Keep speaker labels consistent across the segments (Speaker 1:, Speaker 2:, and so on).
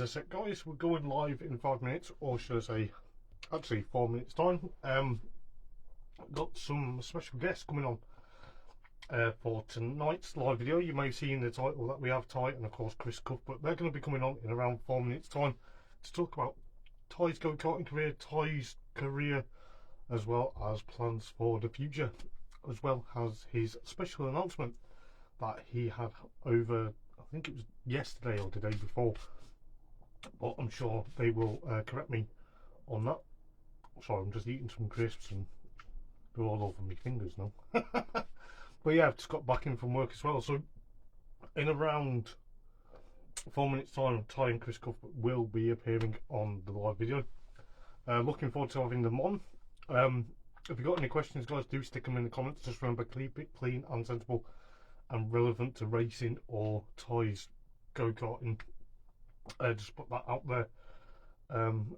Speaker 1: sec, guys. We're going live in 5 minutes, or should I say, actually 4 minutes time. Got some special guests coming on for tonight's live video. You may have seen the title that we have, Ty, and of course Chris Cuthbert. They're going to be coming on in around 4 minutes time to talk about Ty's go-karting career, Ty's career, as well as plans for the future, as well as his special announcement that he had over, I think it was yesterday or the day before, but I'm sure they will correct me on that. Sorry, I'm just eating some crisps and they're all over my fingers now. But yeah, I've just got back in from work as well, so in around 4 minutes time, Ty and Chris Cuthbert will be appearing on the live video. Looking forward to having them on. If you've got any questions, guys, do stick them in the comments. Just remember, keep it clean and sensible and relevant to racing or Ty's go-karting. Just put that out there.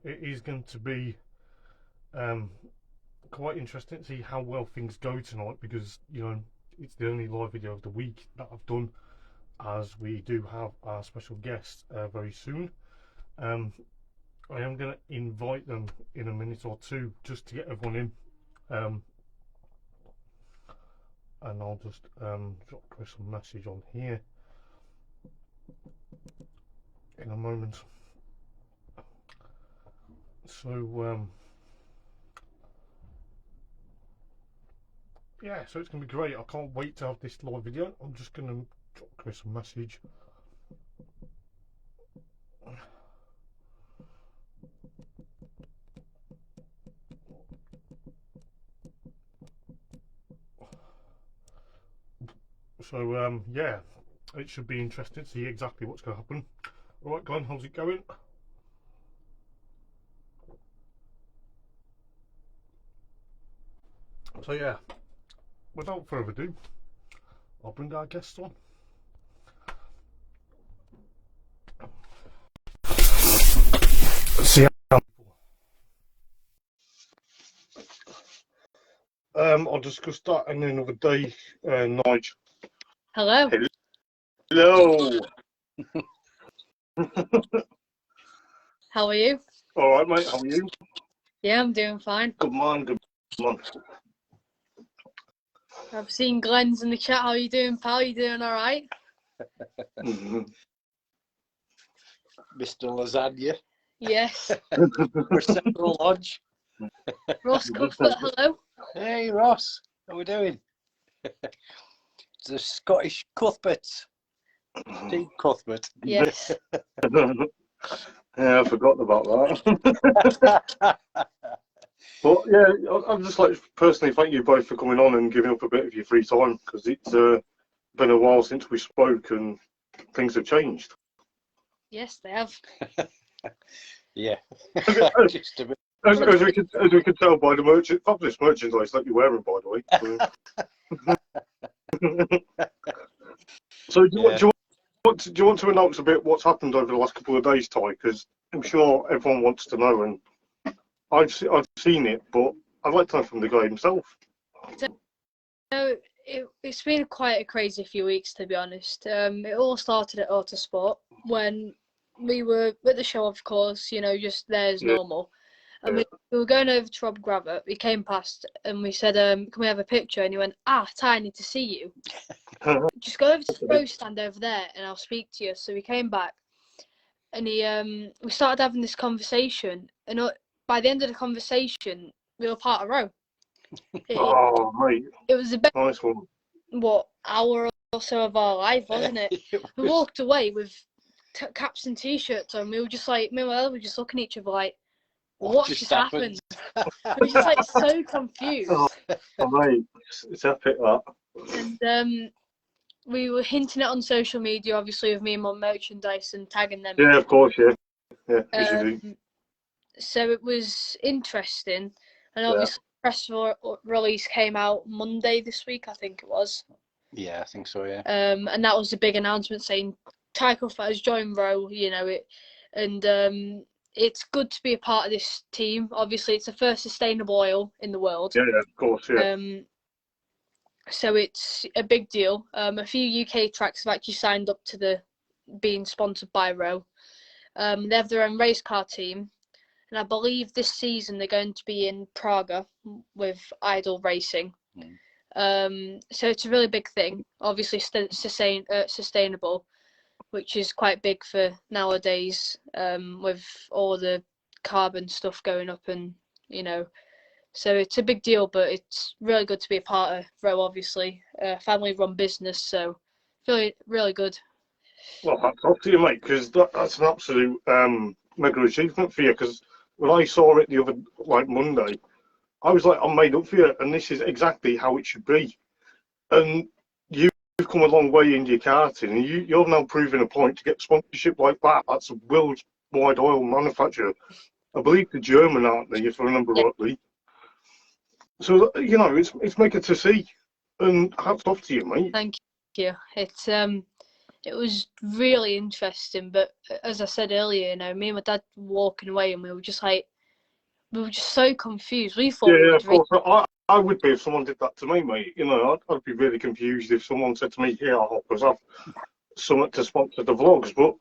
Speaker 1: It is going to be quite interesting to see how well things go tonight, because you know it's the only live video of the week that I've done, as we do have our special guest very soon. I am going to invite them in a minute or two just to get everyone in, and I'll just drop Chris a message on here in a moment. So yeah, so it's going to be great. I can't wait to have this live video. I'm just going to drop Chris a message. So yeah, it should be interesting to see exactly what's going to happen. Alright Glenn, how's it going? So yeah, without further ado, I'll bring our guests on. See, I'll discuss that in another day, Nigel.
Speaker 2: Hello.
Speaker 1: Hello.
Speaker 2: How are you?
Speaker 1: All right, mate. How are you?
Speaker 2: Yeah, I'm doing fine.
Speaker 1: Good man. Good man.
Speaker 2: I've seen Glenn's in the chat. How are you doing, pal? You doing all right?
Speaker 3: Mr. Lasagna.
Speaker 2: Yes.
Speaker 3: Central Lodge.
Speaker 2: Ross Cuthbert, hello.
Speaker 3: Hey, Ross. How we doing? The Scottish Cuthberts. Steve Cuthbert.
Speaker 2: Yes.
Speaker 1: Yeah, I forgot about that. But yeah, I'd just like to personally thank you both for coming on and giving up a bit of your free time, because it's been a while since we spoke and things have changed.
Speaker 2: Yes, they have.
Speaker 3: Yeah. Just a bit.
Speaker 1: As we could tell by the fabulous merchandise that you're wearing, by the way. So do you want to announce a bit what's happened over the last couple of days, Ty? Because I'm sure everyone wants to know, and I've seen it, but I'd like to know from the guy himself.
Speaker 2: So it's been quite a crazy few weeks, to be honest. It all started at Autosport when we were at the show, of course, you know, just there as normal. And we were going over to Rob Gravett. We came past and we said, can we have a picture? And he went, Ty, I need to see you. Just go over to the row stand over there and I'll speak to you. So we came back and we started having this conversation. And by the end of the conversation, we were part of row.
Speaker 1: Oh, mate.
Speaker 2: It was the best,
Speaker 1: nice one.
Speaker 2: hour or so of our life, wasn't it? We walked away with caps and T-shirts on. We were just like, me and my brother were just looking at each other like, what just happened? We were just like so confused.
Speaker 1: Oh, mate, it's epic that.
Speaker 2: And we were hinting it on social media, obviously, with me and my merchandise and tagging them.
Speaker 1: Yeah, of course, yeah. As you do.
Speaker 2: So it was interesting, and obviously the press release came out Monday this week, I think it was.
Speaker 3: Yeah, I think so. Yeah.
Speaker 2: And that was the big announcement saying Ty Cuthbert has joined Row. You know it, and it's good to be a part of this team. Obviously, it's the first sustainable oil in the world.
Speaker 1: Yeah, of course, yeah.
Speaker 2: So it's a big deal. A few UK tracks have actually signed up to the being sponsored by Row. They have their own race car team, and I believe this season they're going to be in Praga with Idol Racing. So it's a really big thing. Obviously, sustainable, which is quite big for nowadays, with all the carbon stuff going up, and so it's a big deal. But it's really good to be a part of Row. Obviously, family-run business, so really, really good.
Speaker 1: Well, hats off to you, mate, because that's an absolute mega achievement for you. Because when I saw it the other Monday, I was like, I'm made up for you, and this is exactly how it should be. And you've come a long way in your karting, and you're now proving a point to get sponsorship like that. That's a worldwide oil manufacturer. I believe the German, aren't they, if I remember rightly? So, it's making to see. And hats off to you, mate.
Speaker 2: Thank you. It was really interesting, but as I said earlier, me and my dad were walking away, and we were just so confused. We thought
Speaker 1: of course. I would be if someone did that to me, mate. I'd be really confused if someone said to me, "Here, Hoppers, I've something to sponsor the vlogs." But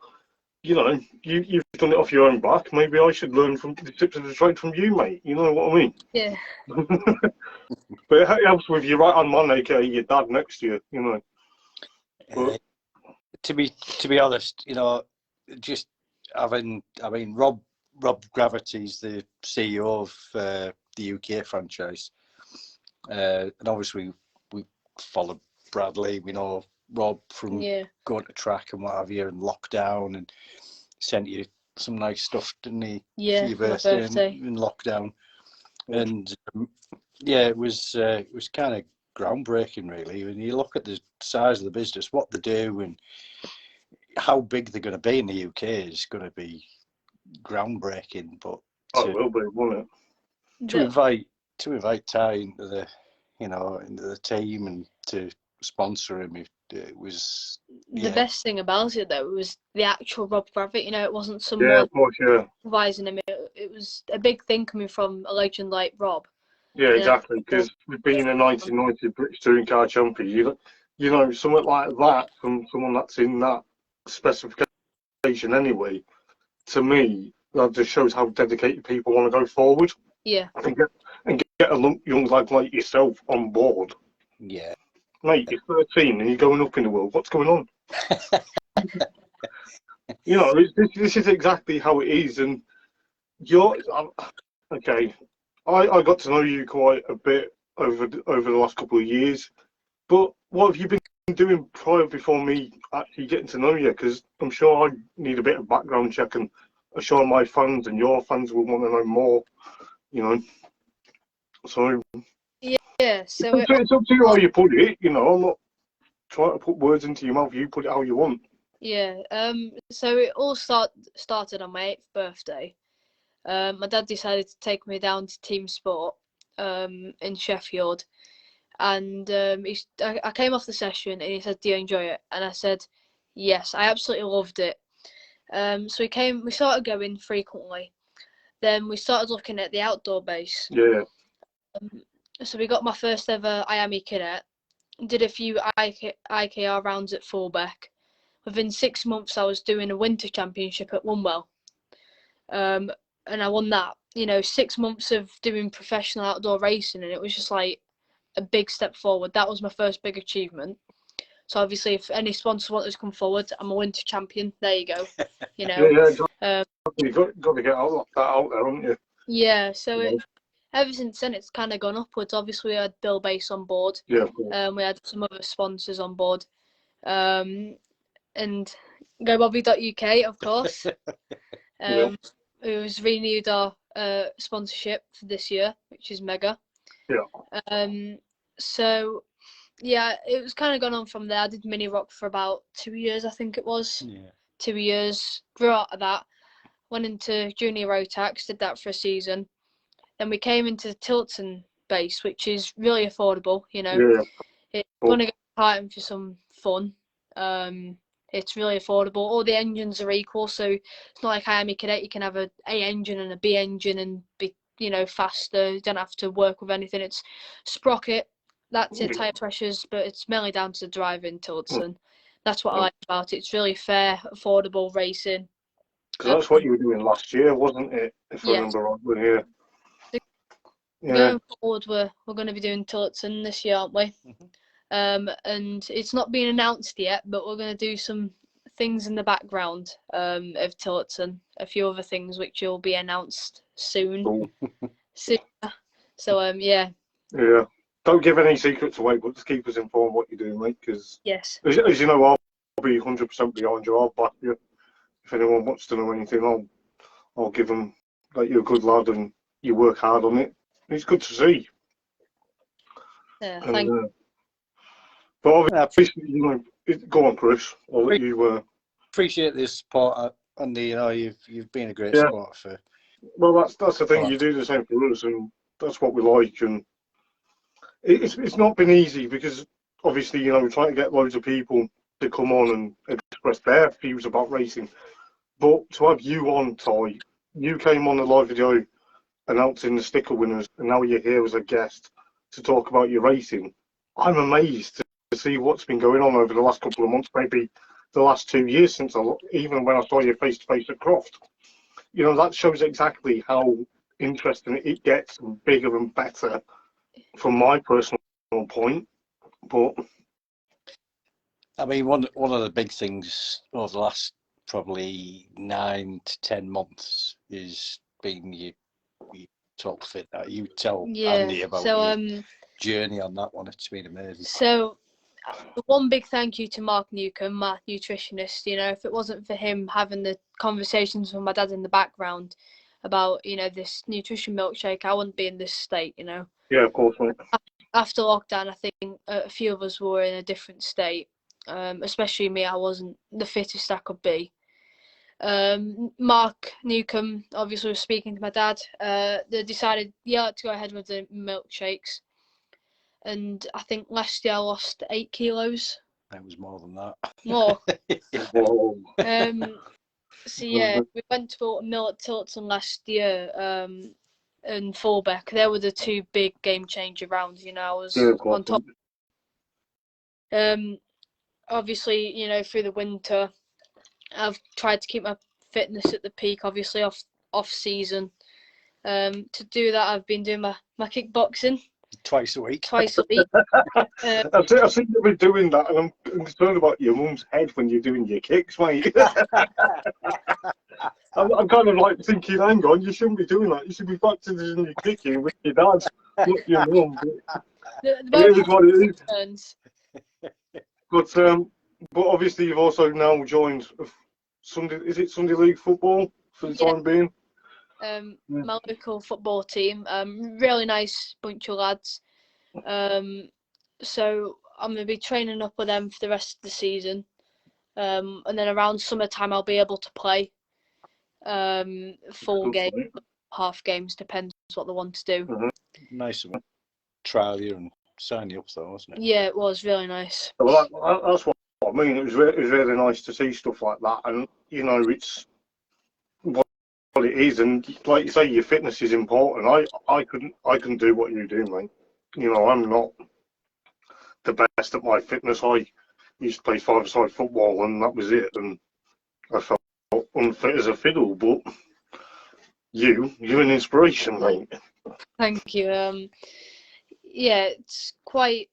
Speaker 1: you've done it off your own back. Maybe I should learn from the tips of the trade from you, mate. You know what I mean?
Speaker 2: Yeah.
Speaker 1: But it helps with your right hand man, aka your dad, next to you. But,
Speaker 3: to be honest, just Rob Gravity's the CEO of the UK franchise, and obviously we follow Bradley. We know Rob from going to track and what have you, and lockdown, and sent you some nice stuff, didn't he?
Speaker 2: Yeah,
Speaker 3: for your birthday. In lockdown, and it was kind of groundbreaking, really. When you look at the size of the business, what they do, and how big they're going to be in the UK is going to be groundbreaking. But
Speaker 1: it will be, won't it?
Speaker 3: To invite Ty into the team and to sponsor him, it was
Speaker 2: the best thing about it though was the actual Rob Gravett. It wasn't someone advising him. It was a big thing coming from a legend like Rob.
Speaker 1: Yeah, exactly. Because being a 1990 British touring car champion, something like that from someone that's in that specification anyway. To me, that just shows how dedicated people want to go forward.
Speaker 2: Yeah.
Speaker 1: And get a young lad like yourself on board.
Speaker 3: Yeah.
Speaker 1: Mate, you're 13 and you're going up in the world. What's going on? This is exactly how it is. And okay. I got to know you quite a bit over the last couple of years. But what have you been doing before me actually getting to know you? Because I'm sure I need a bit of background check, and I'm sure my fans and your fans will want to know more. So
Speaker 2: so
Speaker 1: it's up to you how you put it. I'm not trying to put words into your mouth. You put it how you want.
Speaker 2: Yeah. So it all started on my 8th birthday. My dad decided to take me down to Team Sport in Sheffield, and I came off the session and he said, "Do you enjoy it?" And I said, "Yes, I absolutely loved it." So we started going frequently. Then we started looking at the outdoor base.
Speaker 1: Yeah.
Speaker 2: So we got my first ever IAME cadet, did a few IKR rounds at Fullbeck. Within 6 months, I was doing a winter championship at Wunwell. And I won that. 6 months of doing professional outdoor racing, and it was just like a big step forward. That was my first big achievement. So obviously, if any sponsors want to come forward, I'm a winter champion. There you go.
Speaker 1: You've got to get that out there, haven't you?
Speaker 2: Yeah. So ever since then, it's kind of gone upwards. Obviously, we had Bill Base on board.
Speaker 1: Yeah.
Speaker 2: We had some other sponsors on board. And GoBobby.uk, of course. It was renewed our sponsorship for this year, which is mega.
Speaker 1: Yeah.
Speaker 2: So, yeah, it was kind of gone on from there. I did Mini Rock for about 2 years, I think it was.
Speaker 3: Yeah.
Speaker 2: 2 years. Grew out of that. Went into Junior Rotax, did that for a season. Then we came into the Tilton base, which is really affordable,
Speaker 1: Yeah.
Speaker 2: If you want to go karting for some fun, it's really affordable. All the engines are equal, so it's not like IAME Cadet. You can have a A engine and a B engine and be, faster. You don't have to work with anything. It's sprocket, that's it, tyre pressures, but it's mainly down to the driving, Tilton. That's what I like about it. It's really fair, affordable racing.
Speaker 1: Because that's what you were doing last year, wasn't it? If I
Speaker 2: Yeah.
Speaker 1: remember rightly, yeah. Yeah.
Speaker 2: Going forward, we're going to be doing Tillotson this year, aren't we? And it's not been announced yet, but we're going to do some things in the background of Tillotson, a few other things which will be announced soon.
Speaker 1: Cool.
Speaker 2: Soon. So yeah.
Speaker 1: Yeah. Don't give any secrets away, but just keep us informed what you're doing, mate. Because
Speaker 2: Yes.
Speaker 1: as you know, I'll be 100% behind you. I'll back you. If anyone wants to know anything, I'll give them that you're a good lad and you work hard on it. It's good to see.
Speaker 2: Yeah.
Speaker 1: And,
Speaker 2: Thank you.
Speaker 1: but obviously, you know, go on, Chris. I'll let you.
Speaker 3: Appreciate the support, Andy. You know, you've been a great
Speaker 1: Yeah.
Speaker 3: supporter for.
Speaker 1: Well, that's the thing. You do the same for us, and that's what we like. And it's not been easy because obviously, you know, we're trying to get loads of people to come on and express their views about racing. But to have you on, Ty, you came on the live video announcing the sticker winners, and now you're here as a guest to talk about your racing. I'm amazed to see what's been going on over the last couple of months, maybe the last 2 years since even when I saw you face to face at Croft. You know, that shows exactly how interesting it gets and bigger and better from my personal point. But
Speaker 3: I mean, one of the big things over the last probably 9 to 10 months is being your top fit. You tell Andy about your journey on that one. It's been amazing.
Speaker 2: So one big thank you to Mark Newcomb, my nutritionist. You know, if it wasn't for him having the conversations with my dad in the background about, you know, this nutrition milkshake, I wouldn't be in this state, you know.
Speaker 1: yeah, of course, mate.
Speaker 2: After lockdown, I think a few of us were in a different state, especially me. I wasn't the fittest I could be. Mark Newcomb obviously was speaking to my dad. They decided, to go ahead with the milkshakes. And I think last year I lost 8 kilos.
Speaker 3: It was more than that.
Speaker 2: More.
Speaker 1: Whoa.
Speaker 2: So yeah, we went to a mill at Tilton last year, and Fullback. They were the two big game changer rounds. You know, I was on top. Obviously, you know, through the winter, I've tried to keep my fitness at the peak. Obviously, off season. To do that, I've been doing my kickboxing.
Speaker 3: Twice a week.
Speaker 2: Twice a week.
Speaker 1: I think you've been doing that, and I'm concerned about your mum's head when you're doing your kicks, mate. I'm kind of like thinking, hang on, you shouldn't be doing that. You should be practicing your kicking with your dad, not your mum. It is what it is. But obviously, you've also now joined Sunday. Is it Sunday League football for the time being?
Speaker 2: My local football team, really nice bunch of lads. So I'm going to be training up with them for the rest of the season. And then around summertime, I'll be able to play full games, half games, depends what they want to do.
Speaker 1: Mm-hmm.
Speaker 3: Nice of them. Trial you and sign you up, though, wasn't it?
Speaker 2: Yeah, it was really nice.
Speaker 1: Well, that's what I mean. It was really nice to see stuff like that, and you know, it's what it is, and like you say, your fitness is important. I couldn't do what you do, mate. You know, I'm not the best at my fitness. I used to play five-a-side football, and that was it. And I felt unfit as a fiddle. But you're an inspiration, mate.
Speaker 2: Thank you. Yeah, it's quite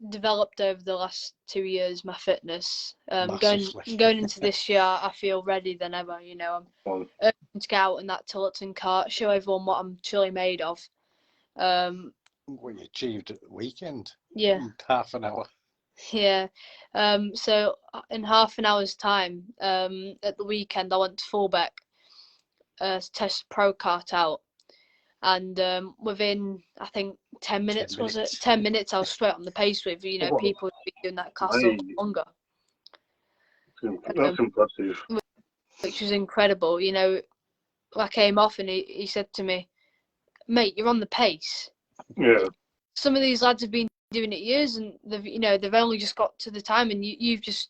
Speaker 2: developed over the last 2 years. My fitness. Going into this year, I feel ready than ever. You know, I'm urging to get out in that Tilton cart, show everyone what I'm truly made of.
Speaker 3: What you achieved at the weekend.
Speaker 2: Yeah.
Speaker 3: Half an hour.
Speaker 2: Yeah. So in half an hour's time, at the weekend, I went to Fullback to test pro kart out, and within I think 10 minutes, was it? 10 minutes, I was straight on the pace with people who've been doing that class a lot longer.
Speaker 1: That's impressive.
Speaker 2: Which was incredible. You know, I came off and he said to me, "Mate, you're on the pace."
Speaker 1: Yeah.
Speaker 2: Some of these lads have been doing it years, and they've only just got to the time, and you've just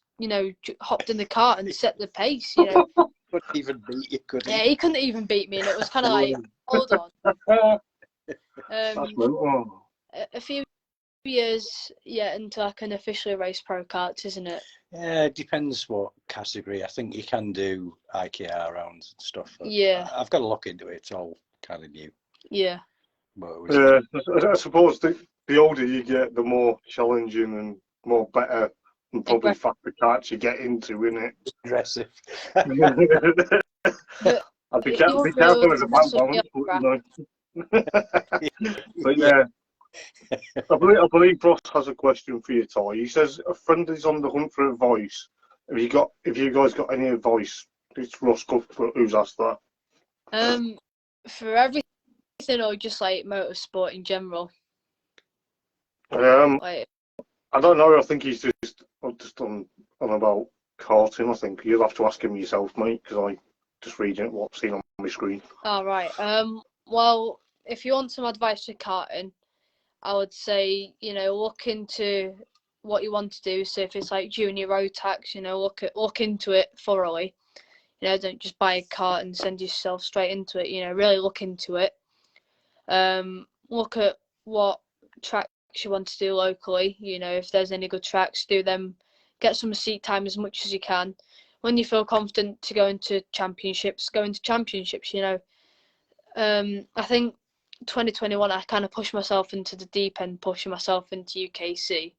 Speaker 2: hopped in the cart and set the pace. You know,
Speaker 3: couldn't even beat you, could he?
Speaker 2: Yeah, he couldn't even beat me, and it was kind of like, hold on. A few years, until I can officially race pro karts, isn't it?
Speaker 3: Yeah, it depends what category. I think you can do IKR rounds and stuff.
Speaker 2: Yeah.
Speaker 3: I've got to look into it. It's all kind of new.
Speaker 2: Yeah.
Speaker 3: But it was
Speaker 1: Yeah, I suppose the older you get, the more challenging and more better and probably faster carts you get into, innit?
Speaker 3: aggressive.
Speaker 2: But
Speaker 1: I'd be
Speaker 2: you're
Speaker 1: careful as a bank
Speaker 2: mess with
Speaker 1: balance,
Speaker 2: the
Speaker 1: but But yeah, I believe Ross has a question for you, Ty. He says a friend is on the hunt for advice. Have you guys got any advice? It's Ross Cuthbert who's asked that.
Speaker 2: For everything or just like motorsport in general?
Speaker 1: I don't know. I think he's just on about karting. I think you'll have to ask him yourself, mate, because I just reading what I've seen on my screen.
Speaker 2: All right. Well, if you want some advice for karting, I would say, look into what you want to do. So if it's like junior road tax, look into it thoroughly. Don't just buy a cart and send yourself straight into it. Really look into it. Look at what tracks you want to do locally. If there's any good tracks, do them. Get some seat time as much as you can. When you feel confident to go into championships, go into championships. I think 2021 I kind of pushed myself into the deep end, pushing myself into UKC.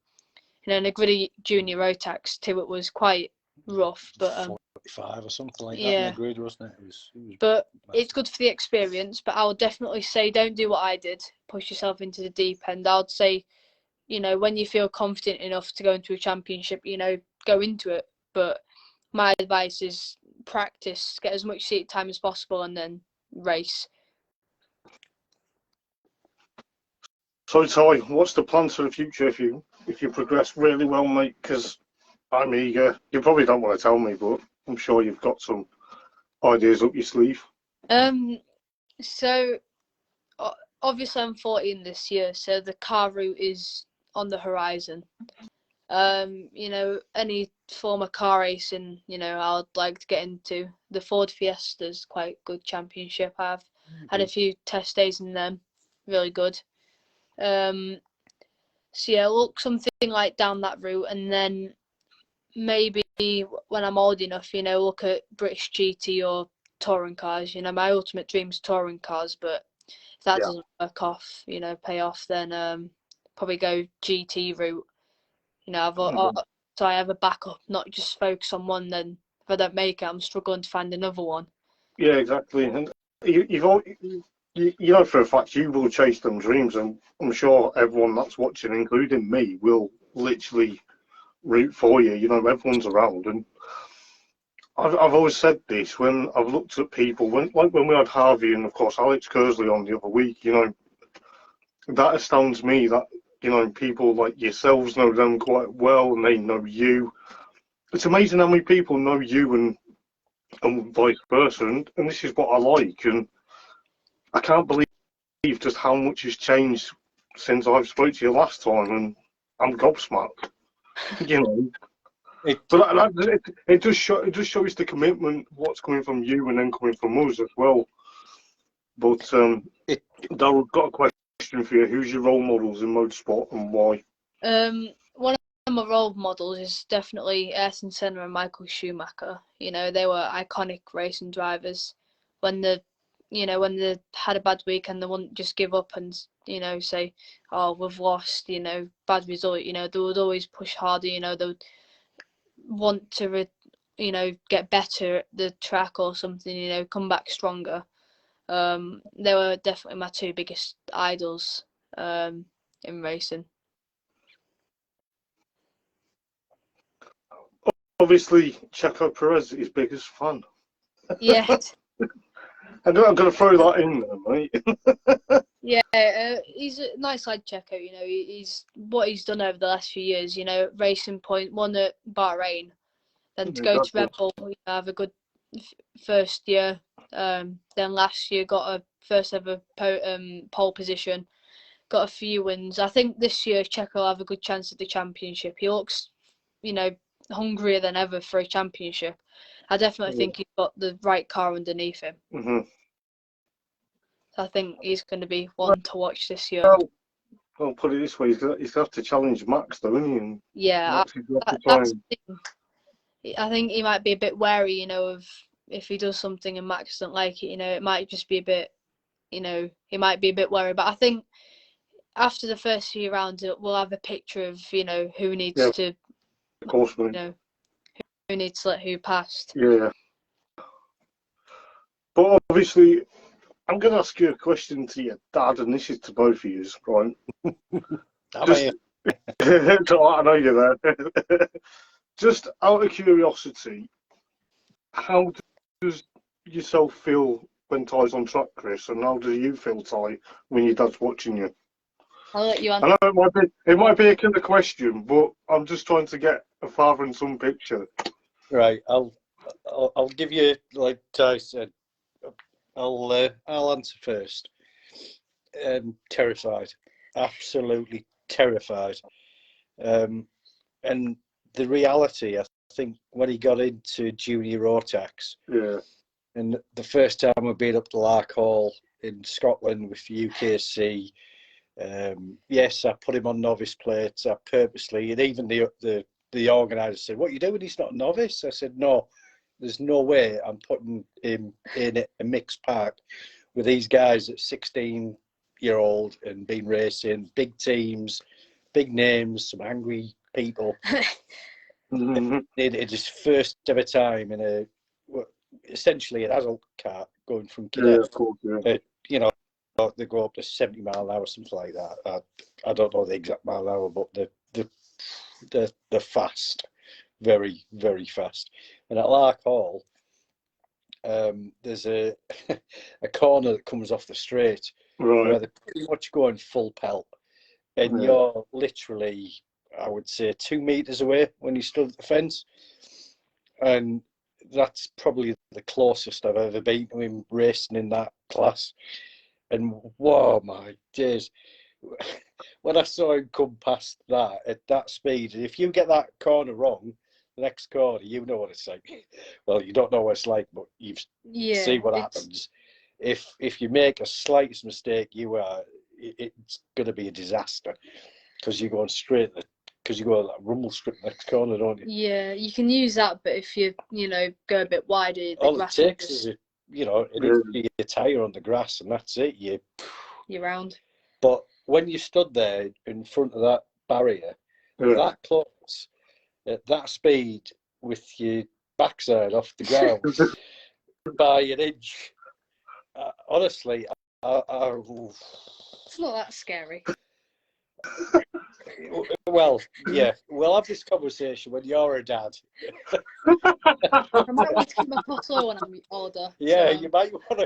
Speaker 2: In a gritty junior road tax too, it was quite rough, but
Speaker 3: 45 or something like that
Speaker 2: yeah.
Speaker 3: in the grid, wasn't it? It was
Speaker 2: but
Speaker 3: massive.
Speaker 2: It's good for the experience. But I would definitely say don't do what I did, push yourself into the deep end. I would say, when you feel confident enough to go into a championship, go into it. But my advice is practice, get as much seat time as possible, and then race.
Speaker 1: So Ty, what's the plans for the future if you progress really well, mate? Because I'm eager. You probably don't want to tell me, but I'm sure you've got some ideas up your sleeve.
Speaker 2: So obviously I'm 14 this year, so the car route is on the horizon. Any form of car racing, I'd like to get into. The Ford Fiesta's quite good championship. I've had a few test days in them, really good. So yeah, look something like down that route, and then maybe when I'm old enough, look at British GT or touring cars. My ultimate dream's touring cars, but if that doesn't work off, pay off, then probably go GT route. So I have a backup, not just focus on one. Then if I don't make it, I'm struggling to find another one.
Speaker 1: Yeah, exactly. And you know for a fact you will chase them dreams, and I'm sure everyone that's watching, including me, will literally root for you. Everyone's around, and I've always said this when I've looked at people when we had Harvey and of course Alex Kersley on the other week. That astounds me that people like yourselves know them quite well and they know you. It's amazing how many people know you and vice versa, and this is what I like, and I can't believe just how much has changed since I've spoke to you last time, and I'm gobsmacked. It just shows the commitment, what's coming from you and then coming from us as well. But Darryl, got a question for you. Who's your role models in motorsport and why?
Speaker 2: One of my role models is definitely Ayrton Senna and Michael Schumacher. They were iconic racing drivers. When they had a bad week and they wouldn't just give up and say, "Oh, we've lost," bad result. They would always push harder. They would want to get better at the track or something. Come back stronger. They were definitely my two biggest idols in racing.
Speaker 1: Obviously, Checo Perez is biggest fan.
Speaker 2: Yeah.
Speaker 1: I'm going to throw that in there, mate.
Speaker 2: Yeah, he's a nice lad, Checo. He's what he's done over the last few years. Racing Point, won at Bahrain, then to go to Red Bull, have a good first year. Then last year got a first ever pole position, got a few wins. I think this year Checo will have a good chance at the championship. He looks, hungrier than ever for a championship. I definitely think he's got the right car underneath him.
Speaker 1: Mm-hmm.
Speaker 2: So I think he's going to be one to watch this year.
Speaker 1: Well, put it this way, he's going to have to challenge Max, though, isn't he? And
Speaker 2: yeah,
Speaker 1: Max
Speaker 2: that's the thing. I think he might be a bit wary, you know, of if he does something and Max doesn't like it, you know, it might just be a bit, you know, he might be a bit worried. But I think after the first few rounds, we'll have a picture of, you know, who needs to,
Speaker 1: of course,
Speaker 2: you know, who needs to let who past.
Speaker 1: Yeah. But obviously, I'm going to ask you a question to your dad, and this is to both of you, right? Just, I know you're there. Just out of curiosity, how does yourself feel when Ty's on track, Chris, and how do you feel, Ty, when your dad's watching you?
Speaker 2: I'll let you answer.
Speaker 1: I know it might be a killer question, but I'm just trying to get a father and son picture.
Speaker 3: Right, I'll give you, like Ty said, I'll answer first. Terrified, absolutely terrified. And the reality, I think, when he got into junior Rotax, and the first time I've been up to Lark Hall in Scotland with UKC, yes, I put him on novice plates. I purposely, and even the organizer said, "What are you doing? He's not a novice." I said, "No, there's no way I'm putting him in a mixed park with these guys at 16-year-old and been racing big teams, big names, some angry people." It is first ever time in essentially an adult car going from cadet. You know, they go up to 70 mile an hour, something like that. I don't know the exact mile an hour, but they're fast, very, very fast. And at Lark Hall, there's a corner that comes off the straight where they're pretty much going full pelt, and you're literally, I would say, 2 meters away when you stood at the fence, and that's probably the closest I've ever been to him racing in that class. And whoa, my days, when I saw him come past that at that speed, if you get that corner wrong, the next corner, you know what it's like. Well, you don't know what it's like, but you see what happens. If you make a slightest mistake, it's going to be a disaster, because you're going straight, because you go that rumble strip next corner, don't you?
Speaker 2: Yeah, you can use that, but if you go a bit wider,
Speaker 3: all it takes is a tyre on the grass, and that's it.
Speaker 2: You're round.
Speaker 3: But when you stood there in front of that barrier, that close, at that speed, with your backside off the ground by an inch, honestly,
Speaker 2: it's not that scary.
Speaker 3: Well, yeah, we'll have this conversation when you're a dad.
Speaker 2: I might want to keep my bottle when I'm older.
Speaker 3: Yeah, so. You might want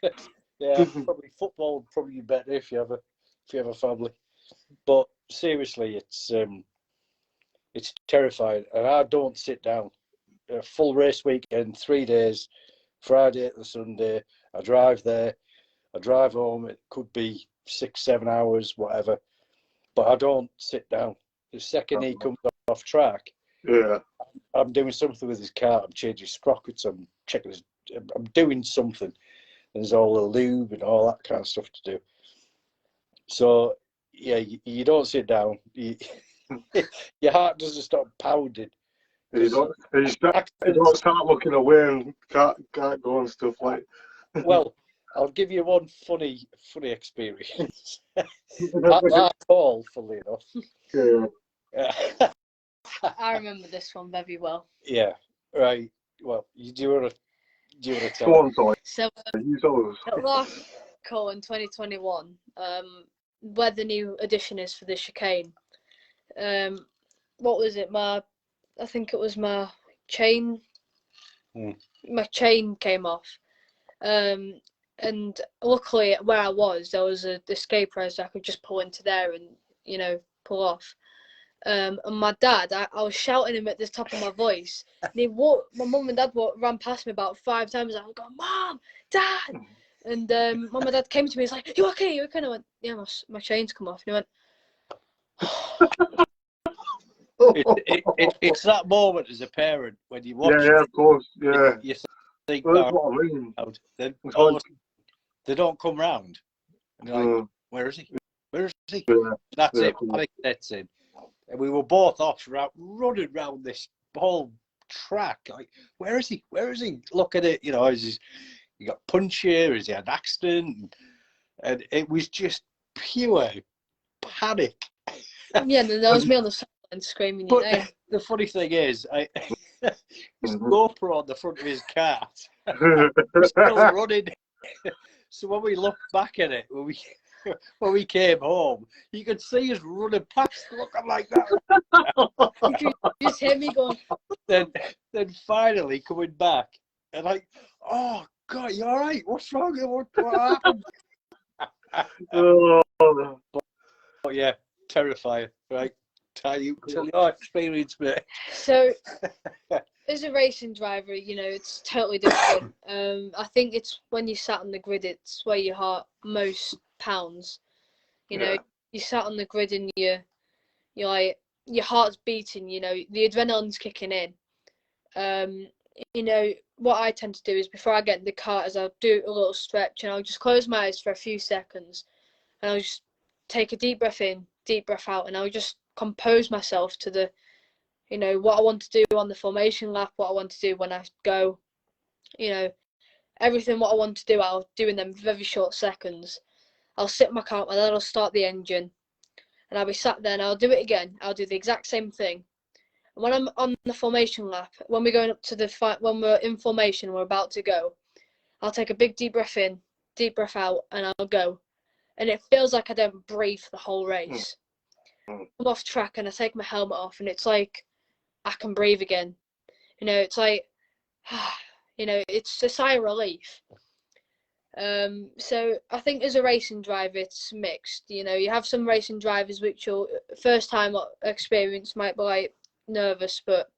Speaker 3: to. Yeah, probably football would probably be better if you have a family. But seriously, it's terrifying, and I don't sit down. A full race weekend, 3 days, Friday to Sunday. I drive there, I drive home. It could be 6-7 hours, whatever. But I don't sit down. The second he comes off track, I'm doing something with his car. I'm changing sprockets. I'm checking I'm doing something. And there's all the lube and all that kind of stuff to do. So yeah, you don't sit down. Your heart doesn't stop pounding.
Speaker 1: You don't start looking away and can't go and stuff like.
Speaker 3: Well, I'll give you one funny experience. At Lark Hall, funnily enough.
Speaker 2: I remember this one very well.
Speaker 3: Yeah, right. Well, do you want to tell? Go
Speaker 1: on,
Speaker 2: so at Lark Hall in 2021, where the new addition is for the chicane. What was it? I think it was my chain. My chain came off. And luckily, where I was, there was an escape road, so I could just pull into there and pull off. And my dad, I was shouting him at the top of my voice. And my mum and dad ran past me about 5 times. I was going, "Mom, Dad!" And mum and dad came to me. He's like, "You okay? You okay?" And I went, "Yeah, my chain's come off." And he went,
Speaker 3: it's that moment as a parent when you watch.
Speaker 1: Yeah, of course. Yeah.
Speaker 3: You think,
Speaker 1: that's what I mean.
Speaker 3: Then they don't come round. And you're like, where is he? Where is he? That's it. Panic sets in. And we were both off running round this whole track. Like, where is he? Where is he? Look at it. You know, he got punched here? Is he had an accident? And it was just pure panic.
Speaker 2: Yeah, and that was me on the sideline screaming your name.
Speaker 3: The funny thing is, his GoPro on the front of his car was still running. So when we looked back at it, when we came home, you could see us running past, looking like that.
Speaker 2: You just hear me going.
Speaker 3: Then finally coming back, and like, oh God, you all right? What's wrong? What happened? But yeah, terrifying, right? Tell your experience, mate.
Speaker 2: So, as a racing driver, you know, it's totally different. I think it's when you sat on the grid, it's where your heart most pounds. You know, you sat on the grid and you're like, your heart's beating, you know, the adrenaline's kicking in. You know, what I tend to do is before I get in the car is I'll do a little stretch and I'll just close my eyes for a few seconds and I'll just take a deep breath in, deep breath out, and I'll just compose myself to the, you know, what I want to do on the formation lap, what I want to do when I go, you know, everything what I want to do, I'll do in them very short seconds. I'll sit in my car and then I'll start the engine and I'll be sat there and I'll do it again. I'll do the exact same thing. And when I'm on the formation lap, when we're going up to the when we're in formation, we're about to go, I'll take a big deep breath in, deep breath out, and I'll go. And it feels like I don't breathe the whole race. I'm off track and I take my helmet off and it's like I can breathe again. You know, it's like, you know, it's a sigh of relief. So I think as a racing driver, it's mixed. You know, you have some racing drivers which your first time experience might be like nervous, but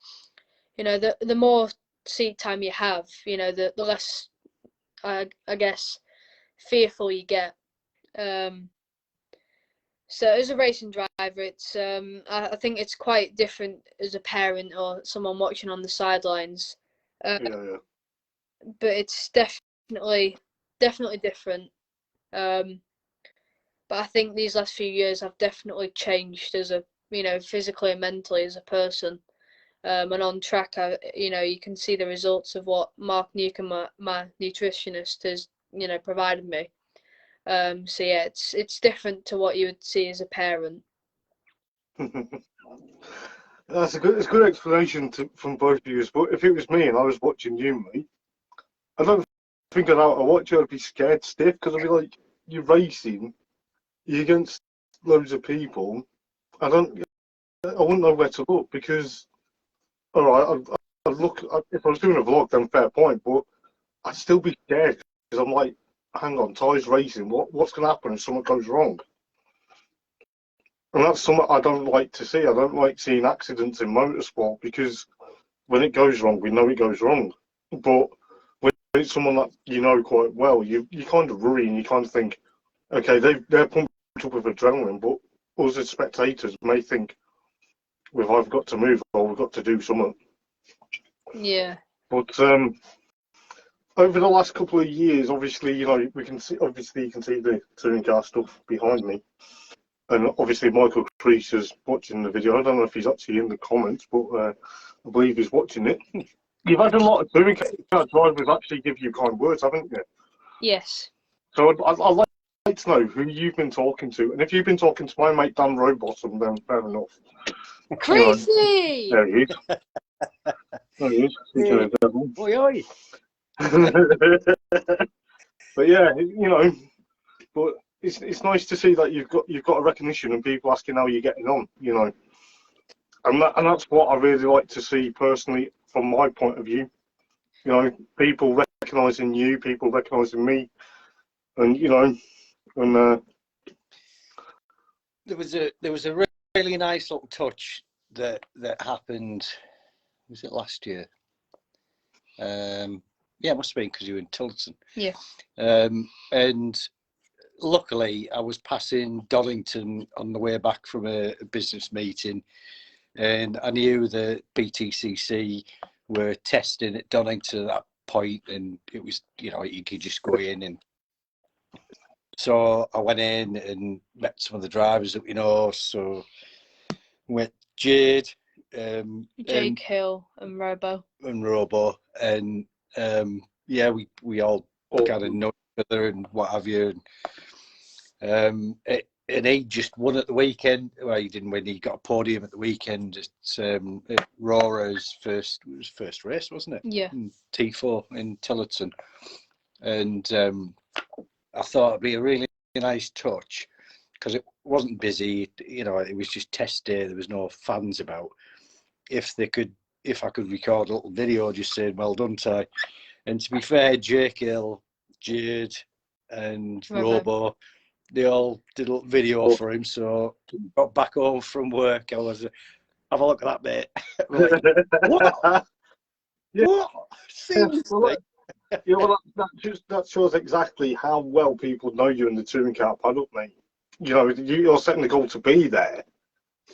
Speaker 2: you know, the more seat time you have, you know, the less, I guess, fearful you get. So as a racing driver, it's I think it's quite different as a parent or someone watching on the sidelines. But it's definitely different. But I think these last few years I've definitely changed as a, you know, physically and mentally as a person. And on track, you know, you can see the results of what Mark Newcomb, my nutritionist, has, you know, provided me. So yeah, it's different to what you would see as a parent.
Speaker 1: It's a good explanation from both of you. But if it was me and I was watching you, mate, I don't think I'd watch it. I'd be scared stiff because I'd be like, you're racing, you're against loads of people. I wouldn't know where to look because, all right, I'd look, if I was doing a vlog, then fair point, but I'd still be scared because I'm like, hang on, Ty's racing. What's going to happen if something goes wrong? And that's something I don't like to see. I don't like seeing accidents in motorsport because when it goes wrong, we know it goes wrong. But when it's someone that you know quite well, you kind of worry and you kind of think, okay, they're pumped up with adrenaline, but us as spectators may think we've either got to move or we've got to do something.
Speaker 2: Yeah.
Speaker 1: But over the last couple of years, obviously, you know, you can see the touring car stuff behind me. And obviously Michael Crease is watching the video. I don't know if he's actually in the comments, but I believe he's watching it. You've had a lot of touring car drivers actually give you kind words, haven't you?
Speaker 2: Yes.
Speaker 1: So I'd like to know who you've been talking to. And if you've been talking to my mate Dan Rowbottom, then fair enough.
Speaker 2: Crazy!
Speaker 1: There he is. There he is.
Speaker 3: Hey. Oi, oi.
Speaker 1: But yeah, you know, but it's nice to see that you've got a recognition and people asking how you're getting on, you know, and that's what I really like to see personally from my point of view. You know, people recognising you, people recognising me, and you know, and
Speaker 3: there was a really nice little touch that happened. Was it last year? Yeah, it must have been because you were in Tilton.
Speaker 2: Yeah.
Speaker 3: And luckily, I was passing Donington on the way back from a business meeting, and I knew that BTCC were testing at Donington at that point, and it was, you know, you could just go in. And so I went in and met some of the drivers that we know. So with Jade,
Speaker 2: Jake Hill and Robo.
Speaker 3: And yeah, we all kind of know each other and what have you. And he just won at the weekend. Well, he didn't win. He got a podium at the weekend at Rora's first race, wasn't it?
Speaker 2: Yeah.
Speaker 3: In T4 in Tillotson. And I thought it'd be a really nice touch because it wasn't busy. You know, it was just test day. There was no fans about. If I could record a little video just saying well done, Ty. And to be fair, Jake Hill, Jade, and Robo, they all did a little video for him. So got back home from work. I was, have a look at that, mate. Like, what?
Speaker 1: Yeah.
Speaker 3: What? Seriously?
Speaker 1: Yeah, well, that shows exactly how well people know you in the touring car paddock, mate. You know, you're setting the goal to be there,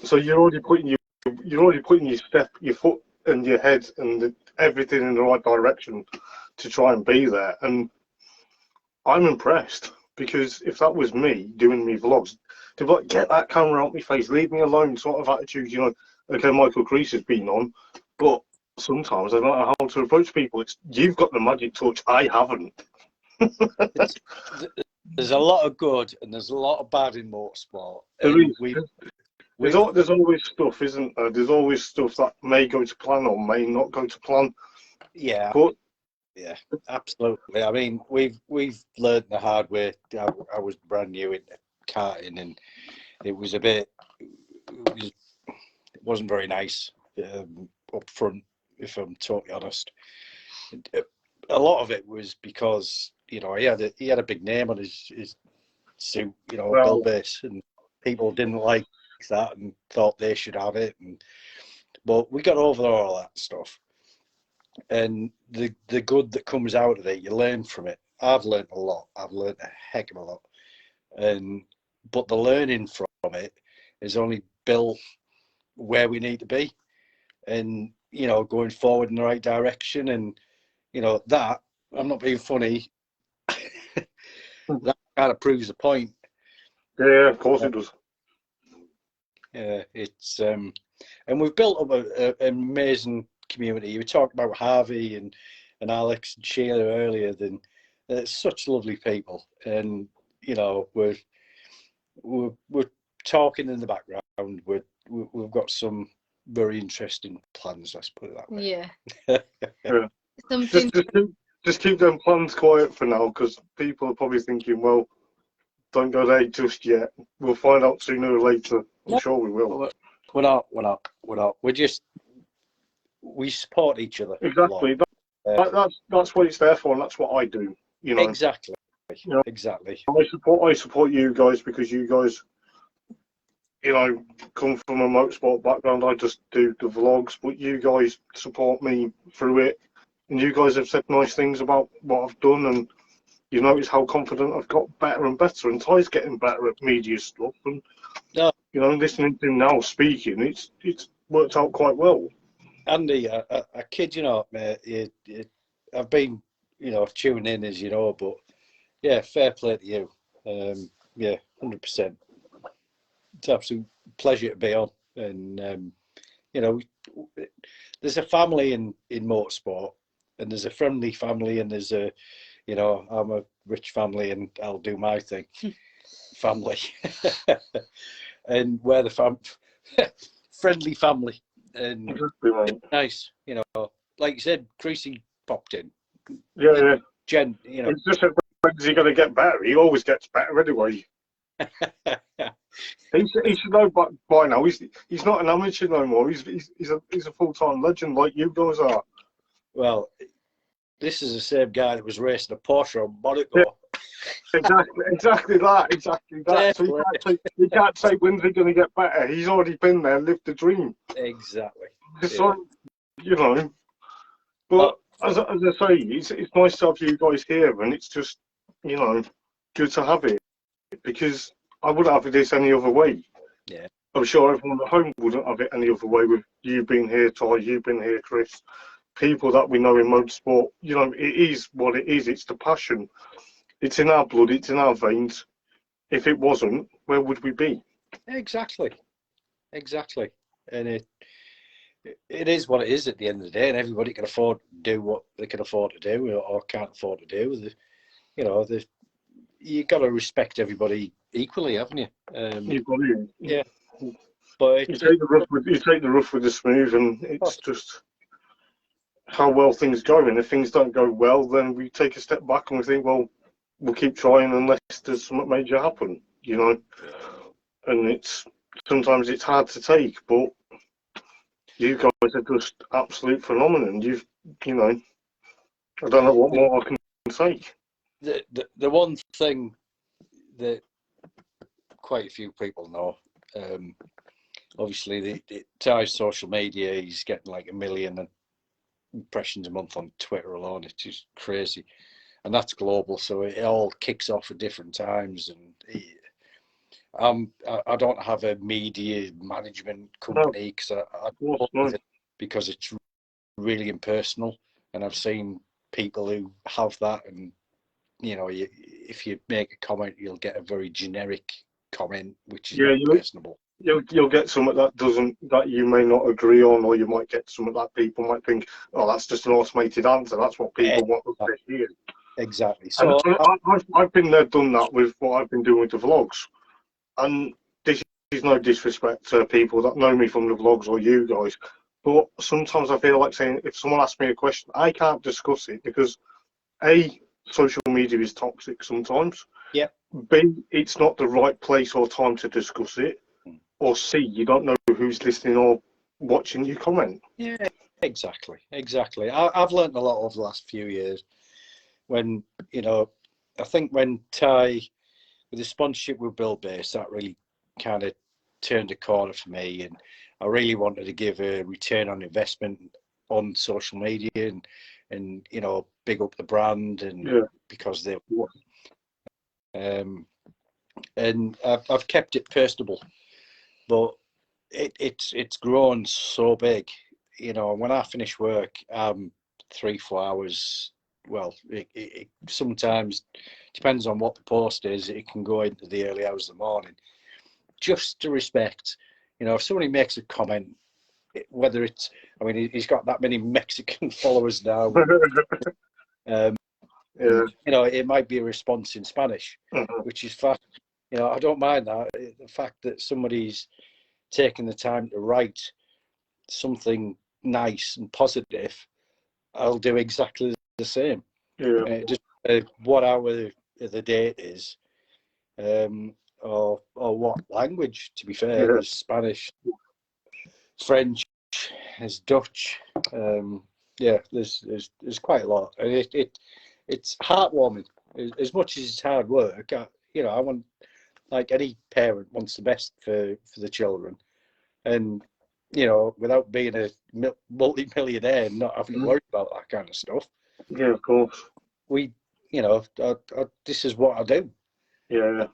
Speaker 1: so you're already putting your step, your foot, and your head, and everything in the right direction to try and be there. And I'm impressed because if that was me doing me vlogs, to like get that camera out my face, leave me alone, sort of attitude. You know, okay, Michael Crease has been on, but sometimes I don't know how to approach people. You've got the magic touch. I haven't.
Speaker 3: There's a lot of good and there's a lot of bad in motorsport.
Speaker 1: There's always stuff, isn't there? There's always stuff that may go to plan or may not go to plan.
Speaker 3: Yeah.
Speaker 1: But
Speaker 3: yeah, absolutely. I mean, we've learned the hard way. I was brand new in karting, and it was it wasn't very nice up front, if I'm totally honest. A lot of it was because he had a big name on his suit, Bill Base, and people didn't like that and thought they should have it. But we got over all that stuff. And the good that comes out of it, you learn from it. I've learned a lot. I've learned a heck of a lot. But the learning from it is only built where we need to be, and going forward in the right direction. And that, I'm not being funny. That kind of proves the point.
Speaker 1: Yeah, of course it does.
Speaker 3: Yeah, it's and we've built up an amazing community. You talked about Harvey and Alex and Sheila earlier. Then such lovely people, and we're talking in the background. We've got some very interesting plans. Let's put it that way.
Speaker 2: Yeah.
Speaker 1: Yeah.
Speaker 2: Something.
Speaker 1: Just keep them plans quiet for now, because people are probably thinking, well, don't go there just yet. We'll find out sooner or later. I'm sure we will.
Speaker 3: We're not. We support each other.
Speaker 1: Exactly. That's what it's there for, and that's what I do.
Speaker 3: Exactly. Exactly.
Speaker 1: I support you guys because you guys, come from a motorsport background. I just do the vlogs, but you guys support me through it, and you guys have said nice things about what I've done, and you notice how confident I've got better and better, and Ty's getting better at media stuff, and listening to him now speaking, it's worked out quite well.
Speaker 3: Andy, I kid you not, mate. I've been, tuning in, as you know, but yeah, fair play to you. 100%. It's an absolute pleasure to be on, and there's a family in motorsport, and there's a friendly family, and there's a, I'm a rich family, and I'll do my thing. Family, and we're the friendly family. And nice, like you said, Creasy popped in.
Speaker 1: Yeah.
Speaker 3: Jen,
Speaker 1: It's just that when's he going to get better? He always gets better anyway. He should know by now. He's not an amateur no more. He's a full-time legend like you guys are.
Speaker 3: Well, this is the same guy that was racing a Porsche on Monaco. Yeah.
Speaker 1: Exactly that. So you can't say when's he going to get better. He's already been there, lived the dream.
Speaker 3: Exactly.
Speaker 1: So, but as I say, it's nice to have you guys here, and it's just, good to have it, because I wouldn't have this any other way.
Speaker 3: Yeah.
Speaker 1: I'm sure everyone at home wouldn't have it any other way, with you being here, Ty, you being here, Chris, people that we know in motorsport. It is what it is. It's the passion. It's in our blood. It's in our veins. If it wasn't, where would we be?
Speaker 3: Exactly. And it is what it is at the end of the day, and everybody can afford to do what they can afford to do or can't afford to do. You got to respect everybody equally, haven't you?
Speaker 1: You've got to.
Speaker 3: Yeah. But
Speaker 1: you take the rough with the smooth, and it's just how well things go. And if things don't go well, then we take a step back and we think, well, we'll keep trying unless there's something major happen, you know. And sometimes it's hard to take, but you guys are just absolute phenomenon. You know, I don't know what more I can say.
Speaker 3: The one thing that quite a few people know, obviously, the Ty's social media, he's getting like 1 million impressions a month on Twitter alone. It's just crazy, and that's global. So it all kicks off at different times. And I don't have a media management company because it's really impersonal, and I've seen people who have that, and you know, if you make a comment, you'll get a very generic comment, which is not personable.
Speaker 1: You'll get something that you may not agree on, or you might get something that people might think, oh, that's just an automated answer. That's what people want us to hear.
Speaker 3: Exactly. So
Speaker 1: I've been there, done that with what I've been doing with the vlogs, and this is no disrespect to people that know me from the vlogs or you guys, but sometimes I feel like saying, if someone asks me a question, I can't discuss it because A, social media is toxic sometimes.
Speaker 3: Yeah.
Speaker 1: B, it's not the right place or time to discuss it. Or C, you don't know who's listening or watching your comment.
Speaker 3: Yeah, exactly. I've learned a lot over the last few years. When, you know, I think when Ty, with the sponsorship with Bill Base, that really kind of turned a corner for me, and I really wanted to give a return on investment on social media and you know, big up the brand, and because they and I've kept it personable, but it's grown so big. You know, when I finish work, 3-4 hours. Well, it sometimes depends on what the post is. It can go into the early hours of the morning, just to respect. You know, if somebody makes a comment, whether it's, I mean, he's got that many Mexican followers now. You know, it might be a response in Spanish, which is fine. You know, I don't mind that. The fact that somebody's taking the time to write something nice and positive, I'll do exactly the same. Just what hour of the day it is, or what language. To be fair, there's Spanish, French, there's Dutch. There's quite a lot, and it's heartwarming. As much as it's hard work, you know, I want, like any parent wants the best for the children, and you know, without being a multi-millionaire and not having to worry about that kind of stuff.
Speaker 1: Yeah, of course.
Speaker 3: You know, this is what I do.
Speaker 1: Yeah.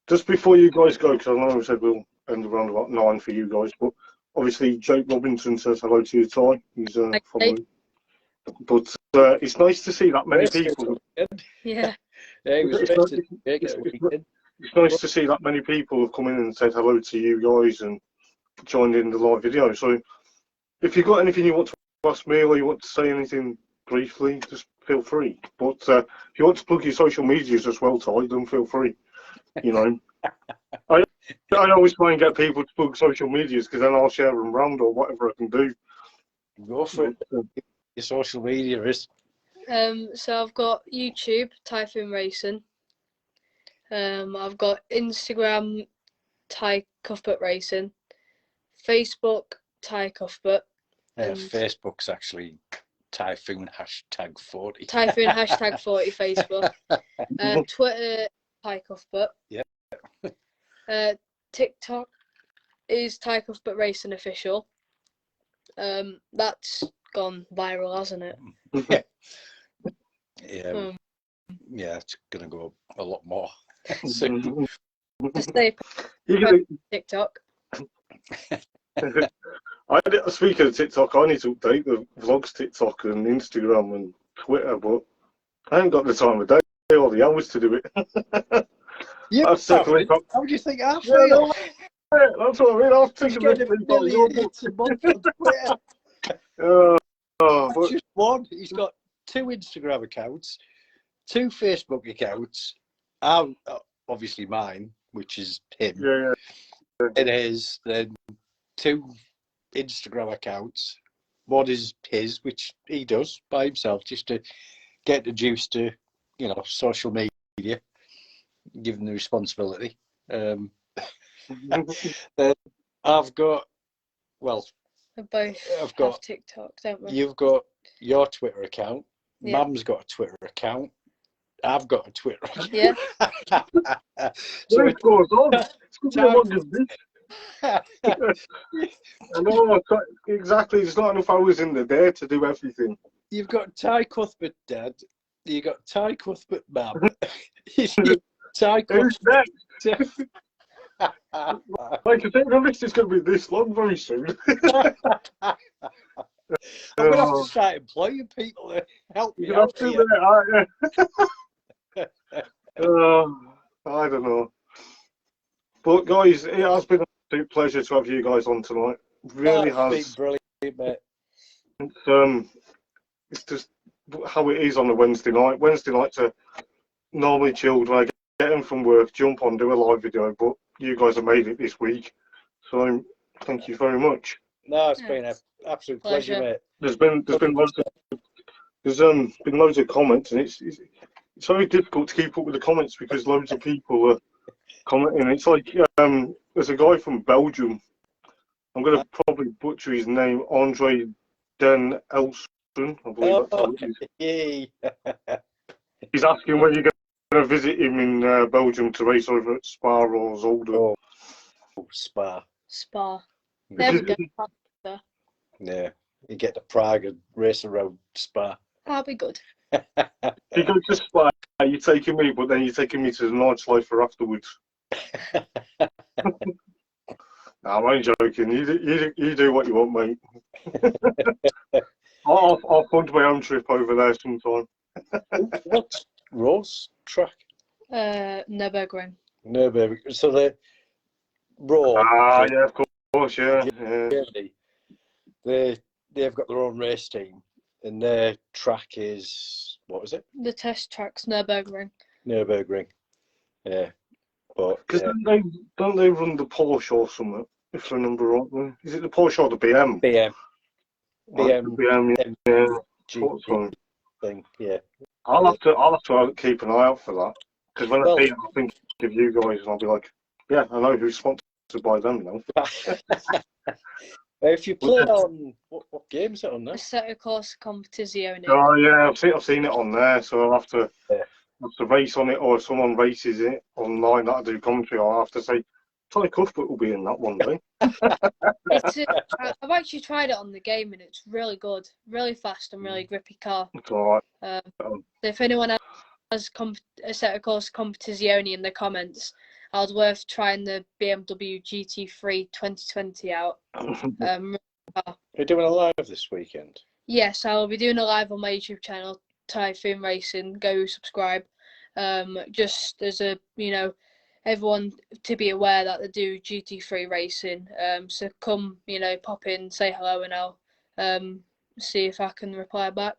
Speaker 1: Just before you guys go, because I know we said we'll end around about 9 for you guys, but obviously Jake Robinson says hello to you, Ty. He's following. But it's nice to see that many people.
Speaker 2: Yeah.
Speaker 1: It's nice to see that many people have come in and said hello to you guys and joined in the live video. So if you've got anything you want to ask me, or you want to say anything briefly, just feel free. But if you want to plug your social medias as well, Ty, then feel free. You know, I always try and get people to plug social medias, because then I'll share them around or whatever I can do.
Speaker 3: Go for it. Your social media is.
Speaker 2: So I've got YouTube, Typhoon Racing. I've got Instagram, Ty Cuthbert Racing. Facebook, Ty Cuthbert.
Speaker 3: Facebook's actually Typhoon #40.
Speaker 2: Typhoon #40 Facebook. Twitter, Ty Cuthbert.
Speaker 3: Yeah.
Speaker 2: TikTok is Ty Cuthbert Racing Official. That's gone viral, hasn't it?
Speaker 1: Yeah.
Speaker 3: It's gonna go a lot more soon.
Speaker 2: Just stay TikTok.
Speaker 1: Speaking of TikTok, I need to update the vlogs TikTok and Instagram and Twitter, but I haven't got the time of day or the hours to do it.
Speaker 3: How do you think I feel?
Speaker 1: That's what I mean. I'll take
Speaker 3: He's
Speaker 1: a
Speaker 3: getting
Speaker 1: minute.
Speaker 3: a million hits a month on Twitter.
Speaker 1: But
Speaker 3: Just one. He's got 2 Instagram accounts, 2 Facebook accounts. Obviously mine, which is him,
Speaker 1: yeah,
Speaker 3: and his. Then 2 Instagram accounts. One is his, which he does by himself, just to get the juice to, social media, give him the responsibility. Then I've got, well,
Speaker 2: We both
Speaker 3: I've got
Speaker 2: have TikTok, don't we?
Speaker 3: You've got your Twitter account.
Speaker 2: Yeah.
Speaker 3: Mum's got a Twitter account. I've got a Twitter account.
Speaker 2: Yeah.
Speaker 3: So
Speaker 1: it goes on. It's going to be a long as this. I know, exactly. There's not enough hours in the day to do everything.
Speaker 3: You've got Ty Cuthbert dad. You got Ty Cuthbert mum. Ty
Speaker 1: Who's
Speaker 3: Cuthbert.
Speaker 1: next? Like I think the list is going to be this long very soon.
Speaker 3: I'm going to have to start employing people to help me
Speaker 1: You're
Speaker 3: out
Speaker 1: going to
Speaker 3: here.
Speaker 1: have to, aren't you? I don't know. But guys, it has been an absolute pleasure to have you guys on tonight. It really
Speaker 3: That's
Speaker 1: has.
Speaker 3: been brilliant, mate.
Speaker 1: It's just how it is on a Wednesday night. Wednesday nights are normally chilled when I get in from work, jump on, do a live video, but you guys have made it this week. So thank you very much.
Speaker 3: No, it's been an absolute pleasure, mate.
Speaker 1: There's been loads of comments, and it's very difficult to keep up with the comments because loads of people are commenting. It's like there's a guy from Belgium. I'm going to probably butcher his name, Andre Den Elson, I believe that's how it is.
Speaker 3: Yay.
Speaker 1: He's asking when you're going to visit him in Belgium to race over at Spa or Zolder.
Speaker 3: Oh, Spa.
Speaker 2: There we go.
Speaker 3: Yeah, you get to Prague and race around Spa.
Speaker 2: That'll be good.
Speaker 1: If you go to Spa, you're taking me, but then you're taking me to the nightlife for afterwards. I'm only joking. You do what you want, mate. I'll fund my own trip over there sometime.
Speaker 3: What's Rose track?
Speaker 2: Nürburgring.
Speaker 3: Nürburgring. So the Raw.
Speaker 1: Yeah, of course, yeah.
Speaker 3: They've got their own race team, and their track is, what was it?
Speaker 2: The test track's Nürburgring.
Speaker 3: Nürburgring. Yeah. But
Speaker 1: because don't they run the Porsche or something? If I remember right, is it the Porsche or the BM?
Speaker 3: BM.
Speaker 1: Like the BM, yeah.
Speaker 3: GP thing, yeah.
Speaker 1: I'll have to keep an eye out for that because when I see it, I think of you guys, and I'll be like, yeah, I know who's sponsored by them now.
Speaker 3: If you play on what game is it on there?
Speaker 2: Assetto Corsa Competizione.
Speaker 1: Oh yeah, I've seen it on there, so I'll have to race on it, or if someone races it online that I do commentary, I'll have to say, Ty Cuthbert will be in that one day.
Speaker 2: I've actually tried it on the game and it's really good, really fast and really grippy car.
Speaker 1: It's alright.
Speaker 2: So if anyone has Assetto Corsa Competizione in the comments, I was worth trying the BMW GT3 2020 out.
Speaker 3: You're doing a live this weekend?
Speaker 2: Yes, I'll be doing a live on my YouTube channel, Typhoon Racing. Go subscribe. Just as a, everyone to be aware that they do GT3 racing. So come, pop in, say hello, and I'll see if I can reply back.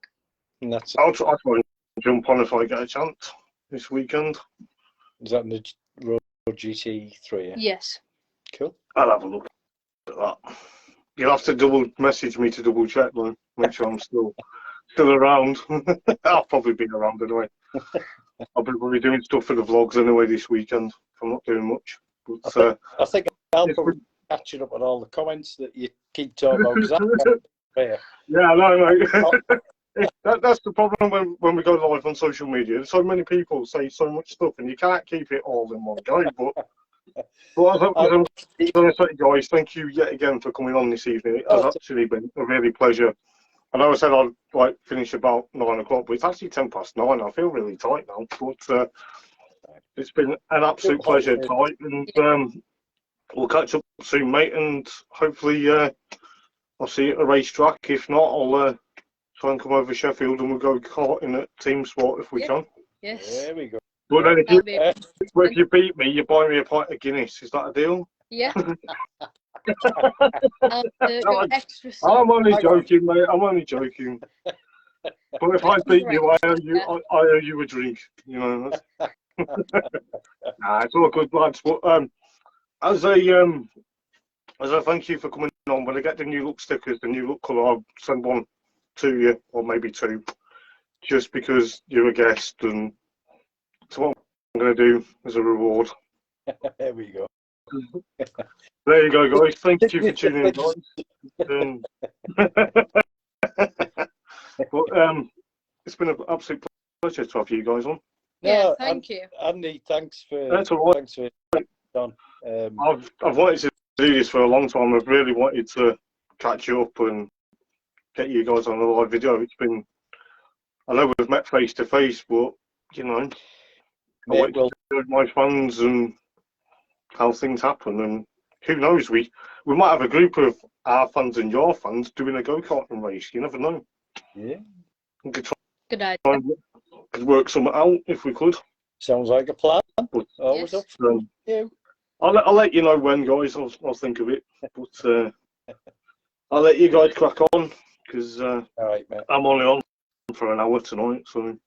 Speaker 3: And that's
Speaker 1: I'll try and jump on if I get a chance this weekend.
Speaker 3: Is that in the Road GT3? Yeah?
Speaker 2: Yes.
Speaker 3: Cool.
Speaker 1: I'll have a look at that. You'll have to double message me to double check, though. Make sure I'm still around. I'll probably be around anyway. I'll be doing stuff for the vlogs anyway this weekend. I'm not doing much. But,
Speaker 3: I think I'll probably catching up on all the comments that you keep talking about.
Speaker 1: Yeah, I know, mate. That's the problem when we go live on social media. So many people say so much stuff, and you can't keep it all in one go. But I'm going to say, guys, thank you yet again for coming on this evening. It has actually been a really pleasure. I know I said I'd finish about 9 o'clock, but it's actually 9:10. I feel really tight now, but it's been an absolute pleasure tonight, and we'll catch up soon, mate. And hopefully, I'll see you at a racetrack. If not, I'll try and come over to Sheffield and we'll go karting at Team Sport if we can.
Speaker 2: Yes.
Speaker 3: There we go.
Speaker 1: But then if you beat me, you buy me a pint of Guinness. Is that a deal?
Speaker 2: Yeah. I'll go extra soon.
Speaker 1: I'm only joking, mate. I'm only joking. But if I beat you, I owe you a drink. You know. Nah, it's all good, lads. But as a thank you for coming on, when I get the new look stickers, the new look colour, I'll send one to you, or maybe two, just because you're a guest, and it's what I'm going to do as a reward.
Speaker 3: There we go.
Speaker 1: There you go, guys. Thank you for tuning in, guys. But it's been an absolute pleasure to have you guys on.
Speaker 2: Yeah, thank you,
Speaker 3: Andy. Thanks for.
Speaker 1: That's all right.
Speaker 3: Thanks for John.
Speaker 1: I've wanted to do this for a long time. I've really wanted to catch you up and get you guys on a live video. It's been, I know we've met face to face, but you know, I wait to see my fans and how things happen. And who knows, we might have a group of our fans and your fans doing a go-karting race. You never know.
Speaker 3: Yeah.
Speaker 1: We could
Speaker 2: good idea.
Speaker 1: try and work something out if we could.
Speaker 3: Sounds like a plan.
Speaker 1: But,
Speaker 3: always up for you.
Speaker 1: I'll let you know when, guys. I'll think of it. But I'll let you guys crack on because
Speaker 3: all right, mate.
Speaker 1: I'm only on for an hour tonight. So,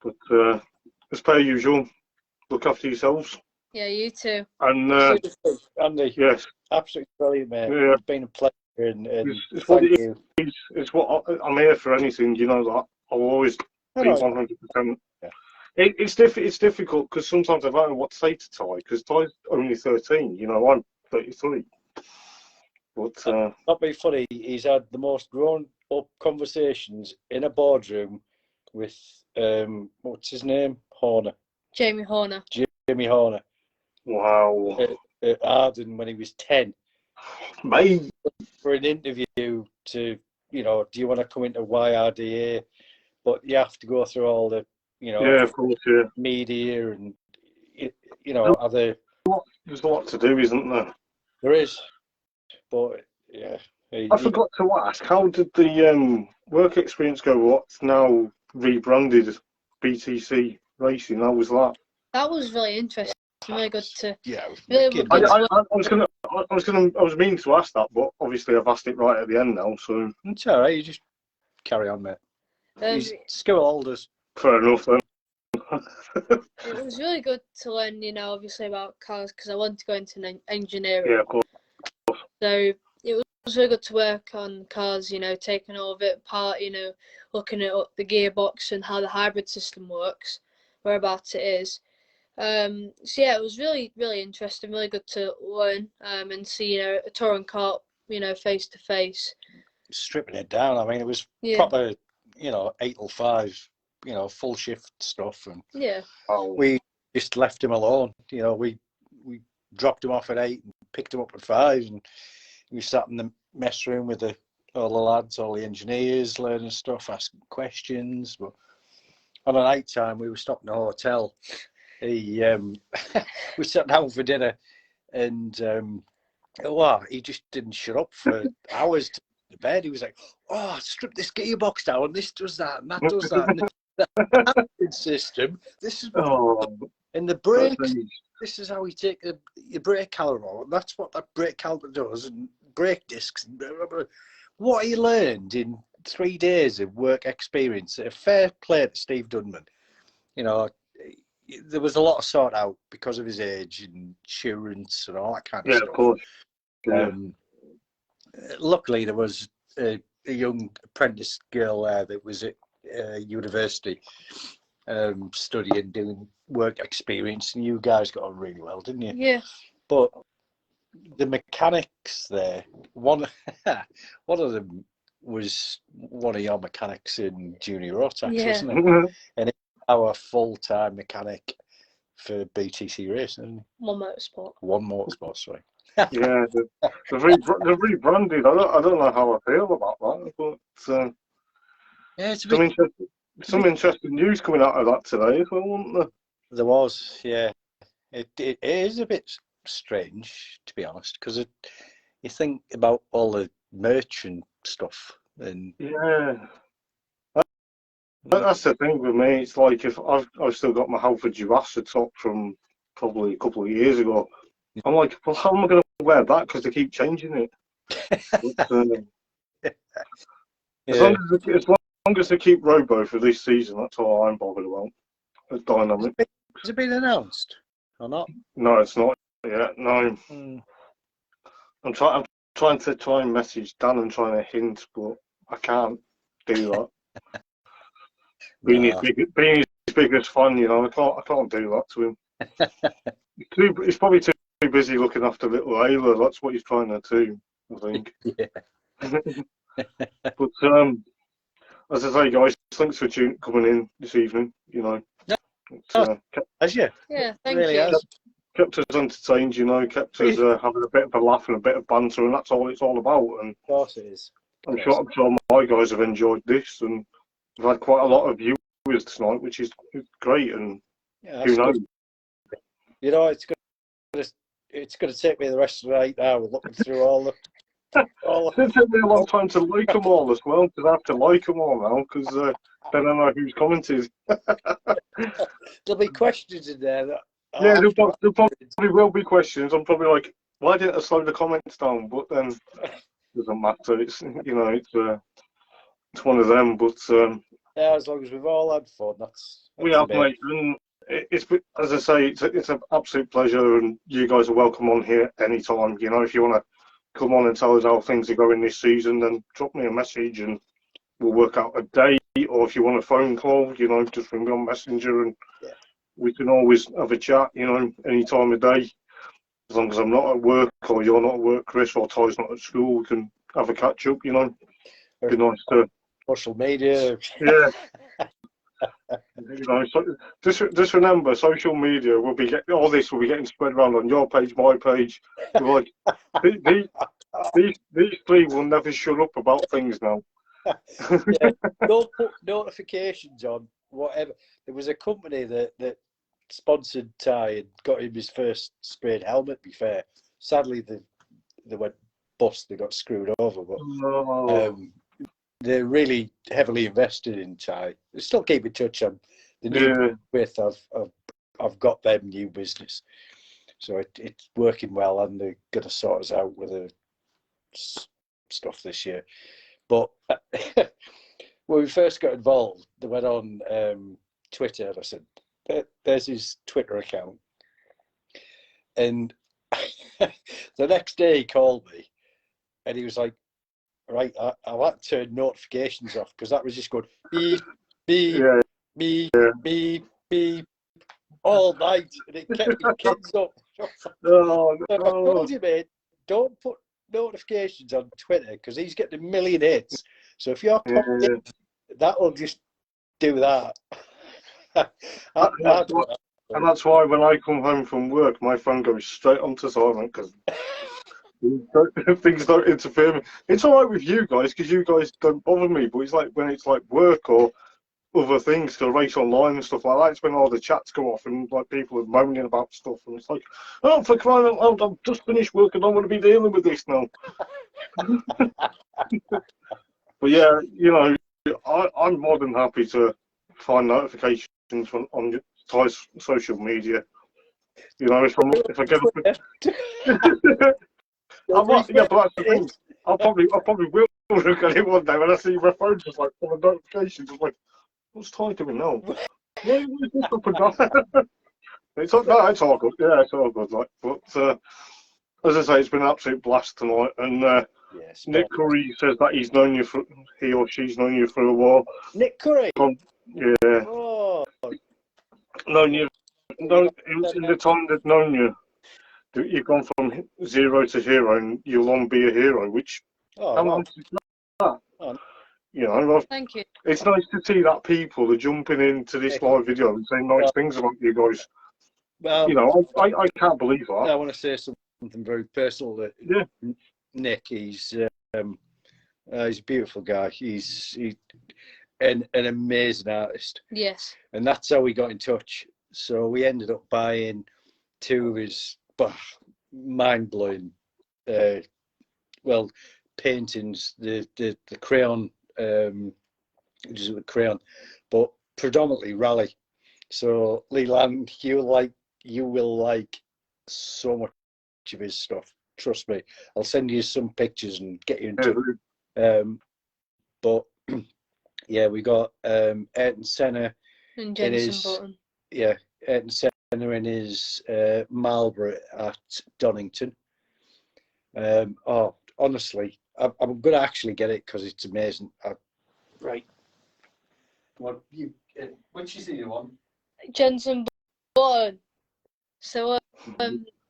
Speaker 1: but as per usual, look after yourselves.
Speaker 2: Yeah, you too.
Speaker 1: And
Speaker 3: Andy,
Speaker 1: yes,
Speaker 3: absolutely brilliant, mate.
Speaker 1: Yeah.
Speaker 3: It's been a pleasure, and
Speaker 1: it's
Speaker 3: thank
Speaker 1: what it
Speaker 3: you.
Speaker 1: is. It's what I'm here for. Anything, you know that I'll always be 100%.
Speaker 3: Yeah.
Speaker 1: It's difficult because sometimes I don't know what to say to Ty because Ty's only 13. You know, I'm 33. But
Speaker 3: Not be funny. He's had the most grown-up conversations in a boardroom with what's his name? Horner.
Speaker 2: Jamie Horner.
Speaker 3: Jimmy Horner.
Speaker 1: wow,
Speaker 3: At Arden when he was 10.
Speaker 1: mate.
Speaker 3: For an interview to, you know, do you want to come into YRDA? But you have to go through all the, you know,
Speaker 1: Yeah, of course, yeah.
Speaker 3: media and, you know, other.
Speaker 1: There's a lot to do, isn't there?
Speaker 3: There is, but yeah.
Speaker 1: I forgot to ask, how did the work experience go? What's now rebranded BTC Racing? How was that?
Speaker 2: That was really interesting. Really good to.
Speaker 3: Yeah.
Speaker 2: Really good
Speaker 1: I was meaning to ask that, but obviously I've asked it right at the end now. So
Speaker 3: it's all right. You just carry on, mate. He's school holders.
Speaker 1: Fair enough then.
Speaker 2: It was really good to learn, you know, obviously about cars because I wanted to go into engineering.
Speaker 1: Yeah, of course.
Speaker 2: So it was really good to work on cars, you know, taking all of it apart, you know, looking at the gearbox and how the hybrid system works, whereabouts it is. So yeah, it was really, really interesting, really good to learn and see, you know, a touring car, you know, face to face.
Speaker 3: Stripping it down. I mean, it was
Speaker 2: Yeah.
Speaker 3: proper, you know, 8 till 5, you know, full shift stuff, and
Speaker 2: yeah,
Speaker 3: we just left him alone. You know, we dropped him off at 8 and picked him up at 5, and we sat in the mess room with all the lads, all the engineers, learning stuff, asking questions. But on a night time, we were stopping at a hotel. We sat down for dinner, and he just didn't shut up for hours to the bed. He was like, "Oh, strip this gearbox down. This does that, and that does that." And the system. This is and the brakes. This is how we take the brake caliper. That's what that brake caliper does, and brake discs. And blah, blah, blah. What he learned in 3 days of work experience. A fair play to Steve Dunman. You know, there was a lot of sort out because of his age and insurance and all that kind of stuff.
Speaker 1: Yeah, of course. Yeah.
Speaker 3: Luckily, there was a young apprentice girl there that was at university studying, doing work experience, and you guys got on really well, didn't you?
Speaker 2: Yeah.
Speaker 3: But the mechanics there, one of them was one of your mechanics in Junior Rotax, wasn't it? And it's our full-time mechanic for BTC Racing.
Speaker 2: One Motorsport.
Speaker 3: One Motorsport, sorry.
Speaker 1: Yeah, they've rebranded. I don't know how I feel about that, but
Speaker 3: yeah, it's a bit,
Speaker 1: some interesting news coming out of that today as well, wasn't there?
Speaker 3: There was, yeah. It is a bit strange, to be honest, because you think about all the merch and stuff, and
Speaker 1: yeah, that's the thing with me. It's like if I've still got my Halford Jurassic top from probably a couple of years ago. I'm like, well, how am I going to wear that? Because they keep changing it. But,
Speaker 3: Yeah.
Speaker 1: as long as they keep Robo for this season, that's all I'm bothered about. At Dynamic.
Speaker 3: Has it been announced or not?
Speaker 1: No, it's not yet. No,
Speaker 3: Mm.
Speaker 1: I'm trying to message Dan and trying to hint, but I can't do that. Being
Speaker 3: No.
Speaker 1: his biggest fan, you know, I can't do that to him. He's probably too busy looking after little Ayla. That's what he's trying to do, I think.
Speaker 3: Yeah.
Speaker 1: But as I say, guys, thanks for coming in this evening. You know,
Speaker 3: Has you?
Speaker 2: Yeah, thank
Speaker 3: Really
Speaker 2: you.
Speaker 3: has.
Speaker 1: kept us entertained. You know, kept us having a bit of a laugh and a bit of banter, and that's all it's all about. And
Speaker 3: Of course it is.
Speaker 1: I'm sure my guys have enjoyed this, and we've had quite a lot of viewers tonight, which is great. And
Speaker 3: Yeah,
Speaker 1: who knows?
Speaker 3: good. You know, it's going to take me the rest of the night now looking through all the.
Speaker 1: It's going to take me a long time to like them all as well, because I have to like them all now, because then I know who's commented.
Speaker 3: There'll be questions in there.
Speaker 1: Yeah, there probably will be questions. I'm probably like, why didn't I slow the comments down? But then it doesn't matter. It's it's one of them. But
Speaker 3: yeah, as long as we've all had fun, that's
Speaker 1: we have,
Speaker 3: the
Speaker 1: mate. And it's as I say, it's an absolute pleasure, and you guys are welcome on here anytime. You know, if you want to come on and tell us how things are going this season, then drop me a message and we'll work out a date. Or if you want a phone call, you know, just ring me on Messenger and we can always have a chat, you know, any time of day. As long as I'm not at work or you're not at work, Chris, or Ty's not at school, we can have a catch up, you know. Be nice to.
Speaker 3: Social media.
Speaker 1: Yeah. You know, so just remember, social media will be all this will be getting spread around on your page, my page. We're like, these three will never shut up about things now.
Speaker 3: Yeah, don't put notifications on whatever. There was a company that sponsored Ty and got him his first sprayed helmet. To be fair, sadly they went bust. They got screwed over, but they're really heavily invested in Ty. They still keep in touch. On the new with I've got them new business, so it's working well, and they're going to sort us out with the stuff this year. But when we first got involved, they went on Twitter, and I said, "There's his Twitter account." And the next day he called me, and he was like, "Right, I like to turn notifications off because that was just going beep, beep, beep, beep, beep all night, and it kept my kids up." So I told you, mate, don't put notifications on Twitter because he's getting a million hits. So if you're that'll just do that.
Speaker 1: And that's why when I come home from work, my phone goes straight onto silent because things don't interfere with me. It's all right with you guys because you guys don't bother me, but it's like when it's like work or other things to race online and stuff like that, it's when all the chats go off and like people are moaning about stuff, and it's like, oh, for crying out loud, I've just finished work, I don't want to be dealing with this now. But yeah, you know, I'm more than happy to find notifications on Ty's social media. You know, if I get but that's the thing. I probably will look at it one day when I see my phone just like full of notifications. I'm like, what's Ty doing now? Why is this up and down? It's all good. Yeah, it's all good. Like, but as I say, it's been an absolute blast tonight. And Nick Curry says that he or she's known you for a while.
Speaker 3: Nick Curry.
Speaker 1: Yeah.
Speaker 3: Oh.
Speaker 1: Known you. No, in the time they've known you, you've gone from 0 to hero, and you'll long be a hero. Which
Speaker 3: wow.
Speaker 1: You know,
Speaker 2: thank you.
Speaker 1: It's nice to see that people are jumping into this live video and saying nice things about you guys.
Speaker 3: Well,
Speaker 1: you know, I can't believe that.
Speaker 3: I want to say something very personal. That Nick, he's a beautiful guy. He's an amazing artist.
Speaker 2: Yes. And
Speaker 3: that's how we got in touch. So we ended up buying 2 of his mind-blowing, paintings. The crayon, which is with crayon, but predominantly rally. So Leland, you will like so much of his stuff. Trust me, I'll send you some pictures and get you in touch. But yeah, we got Ayrton Senna
Speaker 2: And
Speaker 3: in
Speaker 2: Jenson
Speaker 3: his
Speaker 2: Button.
Speaker 3: Ayrton Senna in his Marlborough at Donington. Honestly, I'm gonna actually get it because it's amazing. Right. What you? Which is the one?
Speaker 2: Jenson Button. So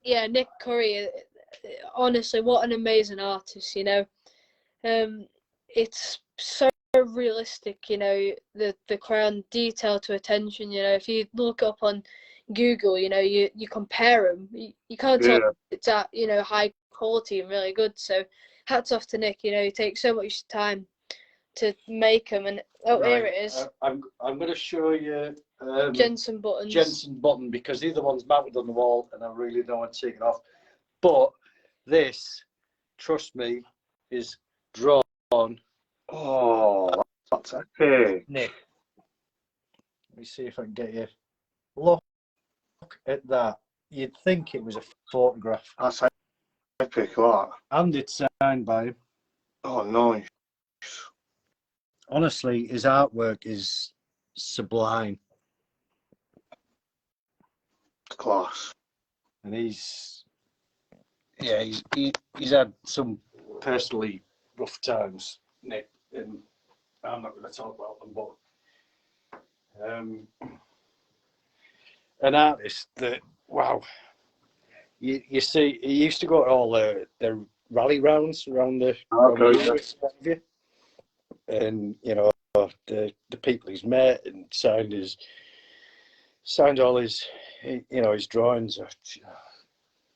Speaker 2: yeah, Nick Curry. Honestly, what an amazing artist. You know, it's so realistic. You know, the crown detail to attention. You know, if you look up on Google, you know, you compare them. You can't tell it's at, you know, high quality and really good. So hats off to Nick. You know, he takes so much time to make them. And here it is.
Speaker 3: I'm going to show you
Speaker 2: Jenson Buttons.
Speaker 3: Jenson Button, because the other one's mounted on the wall and I really don't want to take it off. But this, trust me, is drawn.
Speaker 1: Oh, that's epic.
Speaker 3: Nick, let me see if I can get you. Look at that. You'd think it was a photograph.
Speaker 1: That's epic, that.
Speaker 3: And it's signed by him.
Speaker 1: Oh, nice.
Speaker 3: Honestly, his artwork is sublime.
Speaker 1: Class.
Speaker 3: And he's had some personally rough times, Nick, and I'm not going to talk about them, but an artist that, wow, you see, he used to go to all the rally rounds around the area, and you know, the people he's met and signed all his, you know, his drawings.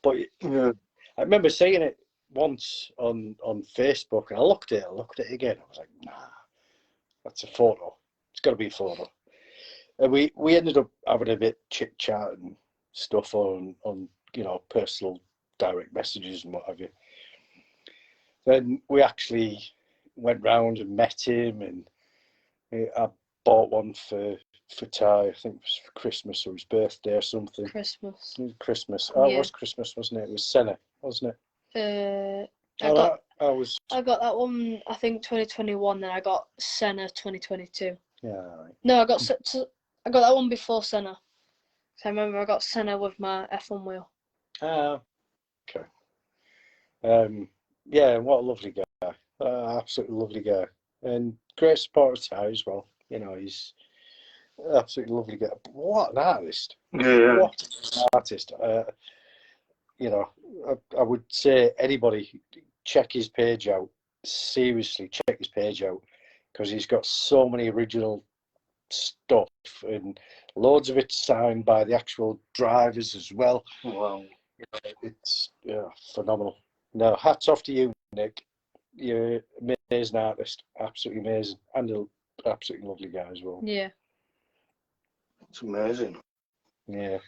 Speaker 3: But
Speaker 1: yeah,
Speaker 3: I remember seeing it once on Facebook, and I looked at it again. I was like, nah, that's a photo. It's got to be a photo. And we ended up having a bit chit chat and stuff on you know, personal direct messages and what have you. Then we actually went round and met him, and I bought one for Ty. I think it was for Christmas or his birthday or something.
Speaker 2: Christmas.
Speaker 3: Christmas. Oh, yeah. It was Christmas, wasn't it? It was Senna, wasn't it? I got
Speaker 2: that one, I think 2021, then I got Senna 2022.
Speaker 3: Yeah. Right.
Speaker 2: No, I got that one before Senna. So I remember I got Senna with my F1 wheel.
Speaker 3: Okay. Yeah, what a lovely guy. Absolutely lovely guy. And great supporter of Ty as well. You know, he's absolutely lovely guy. But what an artist.
Speaker 1: Yeah.
Speaker 3: What an artist. You know, I would say anybody, check his page out. Seriously, check his page out, because he's got so many original stuff, and loads of it signed by the actual drivers as well.
Speaker 1: Wow.
Speaker 3: You know, it's phenomenal. No, hats off to you, Nick. You're an amazing artist, absolutely amazing, and an absolutely lovely guy as well.
Speaker 2: Yeah.
Speaker 1: It's amazing.
Speaker 3: Yeah.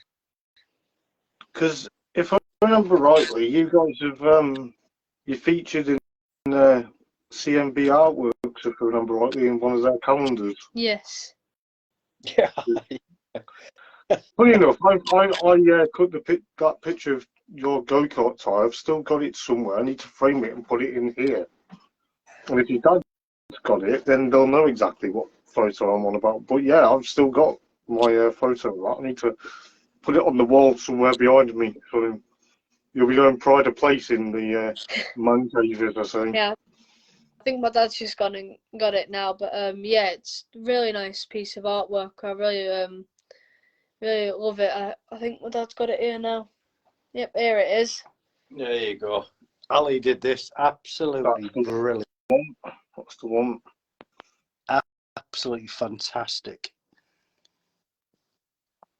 Speaker 1: Because if I remember rightly, you guys have you featured in CMB Artworks, if I remember rightly, in one of their calendars.
Speaker 2: Yes.
Speaker 3: Yeah.
Speaker 1: Funny enough, I cut that picture of your go-kart tire. I've still got it somewhere. I need to frame it and put it in here. And if your dad's got it, then they'll know exactly what photo I'm on about. But yeah, I've still got my photo of that. I need to put it on the wall somewhere behind me. So you'll be doing pride of place in the man cave, as I say.
Speaker 2: Yeah. I think my dad's just gone and got it now. But yeah, it's a really nice piece of artwork. I really really love it. I think my dad's got it here now. Yep, here it is.
Speaker 3: There you go. Ali did this. Absolutely brilliant.
Speaker 1: That's the one.
Speaker 3: Absolutely fantastic.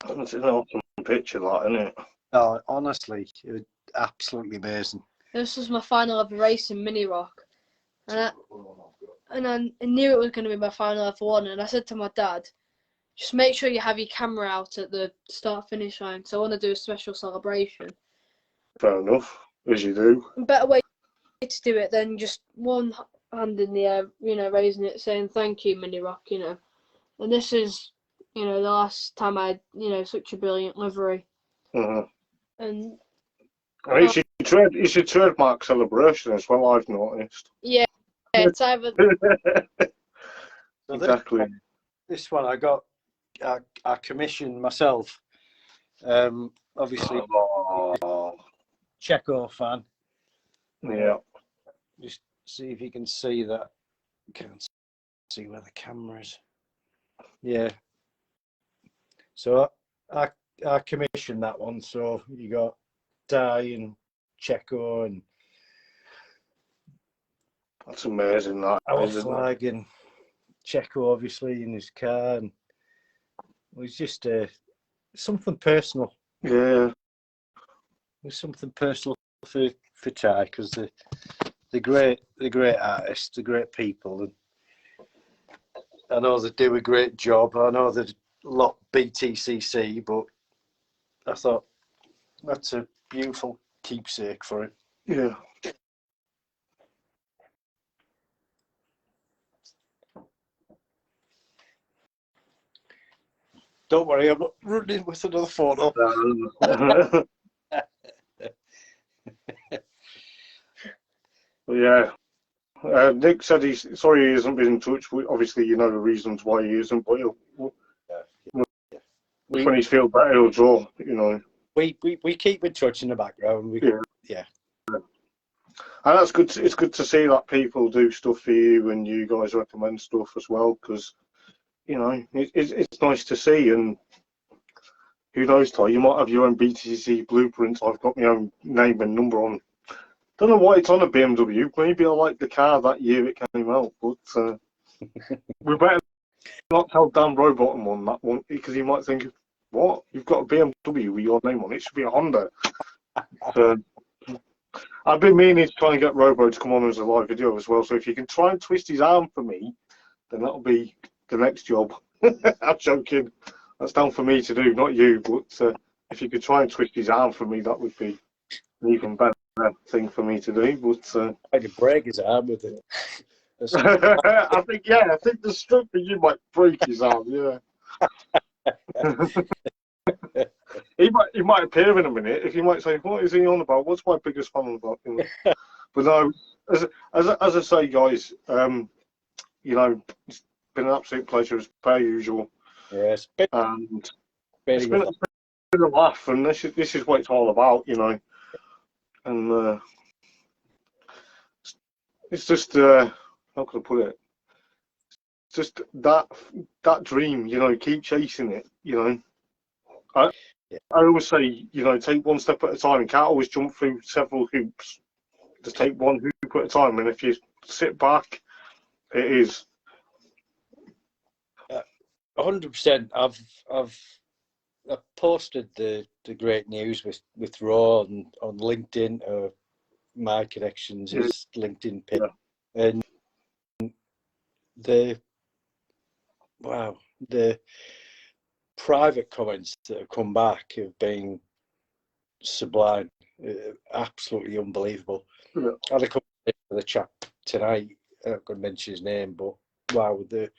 Speaker 1: It's an awesome picture, that, isn't it?
Speaker 3: Oh, honestly, it was absolutely amazing.
Speaker 2: This was my final ever race in Mini Rock. And I knew it was going to be my final ever one. And I said to my dad, just make sure you have your camera out at the start-finish line, because I want to do a special celebration.
Speaker 1: Fair enough, as you do.
Speaker 2: A better way to do it than just one hand in the air, you know, raising it, saying thank you, Mini Rock, you know. And this is, you know, the last time I had, you know, such a brilliant livery.
Speaker 1: Mm-hmm.
Speaker 2: And
Speaker 1: I actually It's a trademark celebration as well, I've noticed.
Speaker 2: Yeah, it's either
Speaker 3: So
Speaker 1: Exactly.
Speaker 3: This one I got, I commissioned myself. Obviously,
Speaker 1: Oh,
Speaker 3: Checo fan.
Speaker 1: yeah.
Speaker 3: Just see if you can see that. Can't see where the camera is. Yeah. So I commissioned that one. So you got Di and Checo and
Speaker 1: That's amazing, that
Speaker 3: our
Speaker 1: isn't it?
Speaker 3: flag and Checo obviously in his car, and it was just something personal.
Speaker 1: Yeah.
Speaker 3: It was something personal for Ty, because they're great artists, they're great people, and I know they do a great job. I know they're a lot BTCC, but I thought that's a beautiful keepsake for him.
Speaker 1: Yeah.
Speaker 3: Don't worry, I'm not running with another photo.
Speaker 1: Yeah. Nick said he's sorry he hasn't been in touch. Obviously, you know the reasons why he isn't, but when he's feel better, he'll draw. You know.
Speaker 3: We keep in touch in the background. Yeah.
Speaker 1: And that's good. It's good to see that people do stuff for you and you guys recommend stuff as well, because you know it's nice to see. And who knows, Ty, you might have your own BTC blueprints. I've got my own name and number on. Don't know why it's on a BMW. Maybe I like the car that year it came out, but we better not tell Dan Rowbottom on that one, because he might think, "What? You've got a BMW with your name on it? It should be a Honda." I've been meaning to try and get Robo to come on as a live video as well. So if you can try and twist his arm for me, then that'll be the next job. I'm joking. That's down for me to do, not you. But if you could try and twist his arm for me, that would be an even better thing for me to do. But
Speaker 3: I could break his arm with it.
Speaker 1: I think the stroke for you might break his arm. Yeah. He might appear in a minute. If he might say, "What is he on about? What's my biggest fan about?" But no, as I say, guys, you know, it's been an absolute pleasure as per usual.
Speaker 3: Yes,
Speaker 1: And it's been a laugh, and this is what it's all about, you know. And it's just how can I put it? It's just that dream, you know. Keep chasing it, you know. I always say, you know, take one step at a time. You can't always jump through several hoops. Just take one hoop at a time, and if you sit back, it is
Speaker 3: 100%. I've posted the great news with Raw on LinkedIn. My connections is LinkedIn page, and the private comments that have come back have been sublime, absolutely unbelievable.
Speaker 1: Yeah.
Speaker 3: I had a conversation with a chap tonight. I'm not going to mention his name, but wow, the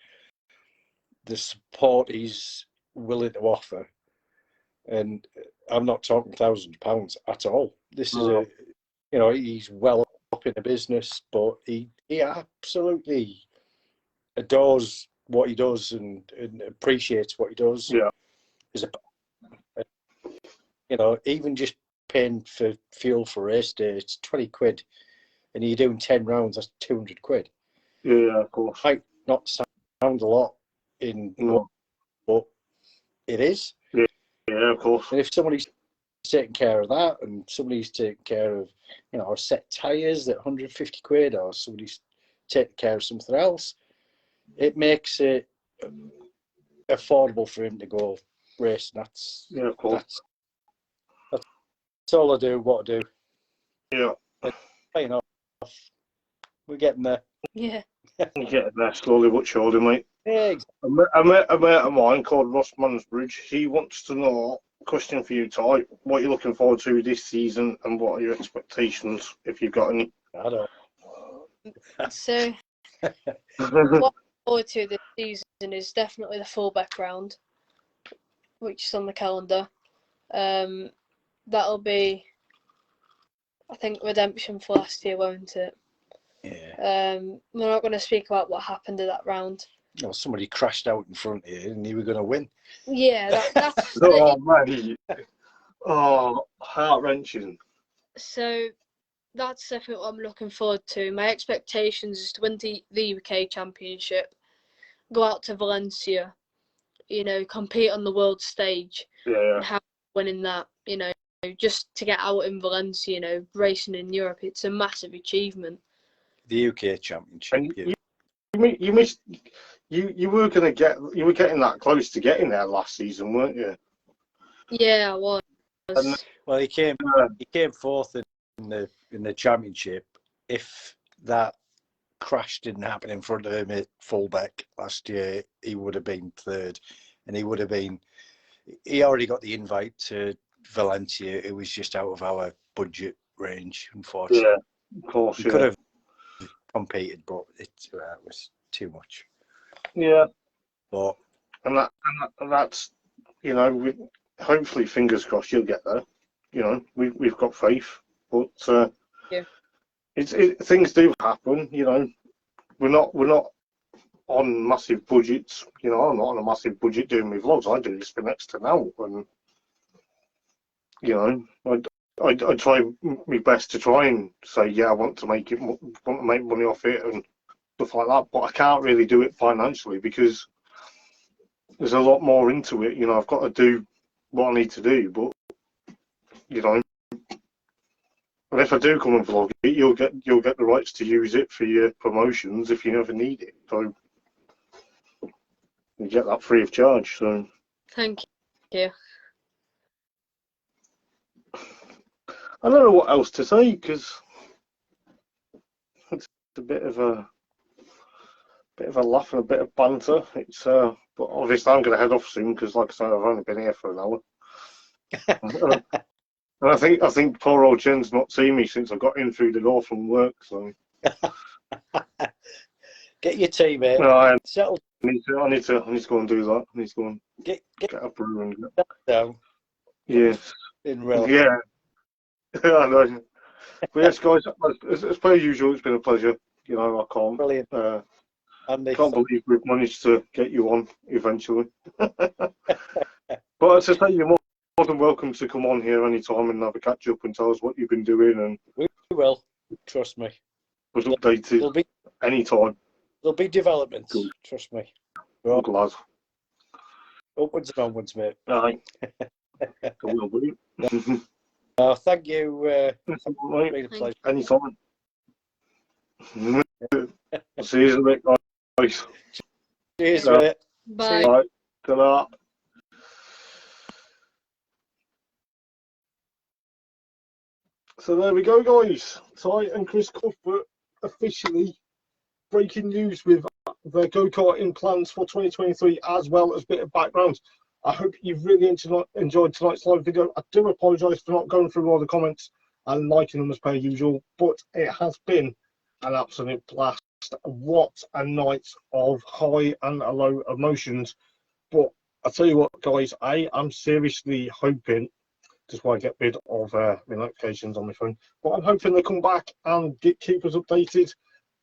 Speaker 3: support he's willing to offer, and I'm not talking £1,000 at all. This is he's well up in the business, but he absolutely adores what he does and appreciates what he does.
Speaker 1: Yeah.
Speaker 3: Even just paying for fuel for race day, it's 20 quid, and you're doing 10 rounds, that's 200 quid.
Speaker 1: Yeah, of course.
Speaker 3: Might not sound a lot but it is.
Speaker 1: Yeah, of course.
Speaker 3: And if somebody's taking care of that, and somebody's taking care of, a set tyres at 150 quid, or somebody's taking care of something else, it makes it affordable for him to go race. That's
Speaker 1: of course.
Speaker 3: That's all I do. What I do.
Speaker 1: Yeah.
Speaker 3: And paying off. We're getting there.
Speaker 2: Yeah.
Speaker 1: You're getting there slowly but surely, mate.
Speaker 3: Yeah, exactly.
Speaker 1: A mate of mine called Ross Mansbridge, he wants to know, question for you, Ty, what you're looking forward to this season and what are your expectations, if you've got any?
Speaker 3: I don't.
Speaker 2: So, what I'm looking forward to this season is definitely the fullback round, which is on the calendar. That'll be I think, redemption for last year, won't it?
Speaker 3: Yeah.
Speaker 2: We're not going to speak about what happened in that round.
Speaker 3: Well, somebody crashed out in front of you and you were going to win.
Speaker 2: Yeah, that's
Speaker 1: Oh, man. Oh, heart-wrenching.
Speaker 2: so that's definitely what I'm looking forward to. My expectations is to win the UK Championship, go out to Valencia, compete on the world stage,
Speaker 1: Yeah.
Speaker 2: and have winning that, just to get out in Valencia, racing in Europe. It's a massive achievement.
Speaker 3: The UK Championship.
Speaker 1: And you missed. You were getting that close to getting there last season, weren't you?
Speaker 2: Yeah, I was.
Speaker 3: Well, he came fourth in the championship. If that crash didn't happen in front of him at fullback last year, he would have been third, and he already got the invite to Valencia. It was just out of our budget range, unfortunately.
Speaker 1: Yeah, of course.
Speaker 3: We could have competed, but it was too much.
Speaker 1: Yeah,
Speaker 3: but
Speaker 1: that's hopefully, fingers crossed, you'll get there. We've got faith, but
Speaker 2: yeah,
Speaker 1: things do happen. We're not on massive budgets. I'm not on a massive budget doing my vlogs. I do this for next to now, and I try my best to try and say, yeah, I want to make money off it and stuff like that, but I can't really do it financially because there's a lot more into it. I've got to do what I need to do, but and if I do come and vlog it, you'll get the rights to use it for your promotions if you ever need it. So you get that free of charge. So
Speaker 2: thank you.
Speaker 1: I don't know what else to say because it's a bit of a laugh and a bit of banter. It's but obviously I'm going to head off soon because, like I said, I've only been here for an hour. And I think poor old Jen's not seen me since I got in through the door from work. So
Speaker 3: get your tea, mate.
Speaker 1: No,
Speaker 3: Settle.
Speaker 1: I need to go and do that. I need to go and
Speaker 3: get
Speaker 1: a brew and
Speaker 3: down.
Speaker 1: Yes.
Speaker 3: In real.
Speaker 1: Yeah. I know. But yes, guys, as per usual, it's been a pleasure. I can't.
Speaker 3: Brilliant.
Speaker 1: Can't believe we've managed to get you on eventually. But as I say, you're more than welcome to come on here anytime and have a catch up and tell us what you've been doing. And
Speaker 3: we will. Trust me.
Speaker 1: Was updated anytime.
Speaker 3: There'll be developments.
Speaker 1: Good.
Speaker 3: Trust me.
Speaker 1: We're glad.
Speaker 3: Upwards and onwards, mate.
Speaker 1: Aye. It will be.
Speaker 3: Thank you.
Speaker 1: It's
Speaker 3: been a pleasure.
Speaker 1: Anytime. See you in a bit, guys.
Speaker 3: Cheers, mate.
Speaker 2: Bye.
Speaker 1: Bye. Ta-da. So there we go, guys. Ty and Chris Cuthbert officially breaking news with their go-karting plans for 2023, as well as a bit of background. I hope you've really enjoyed tonight's live video. I do apologise for not going through all the comments and liking them as per usual, but it has been an absolute blast. What a night of high and low emotions. But I'll tell you what, guys, I am seriously hoping, just while I get rid of my notifications on my phone, but I'm hoping they come back and keep us updated.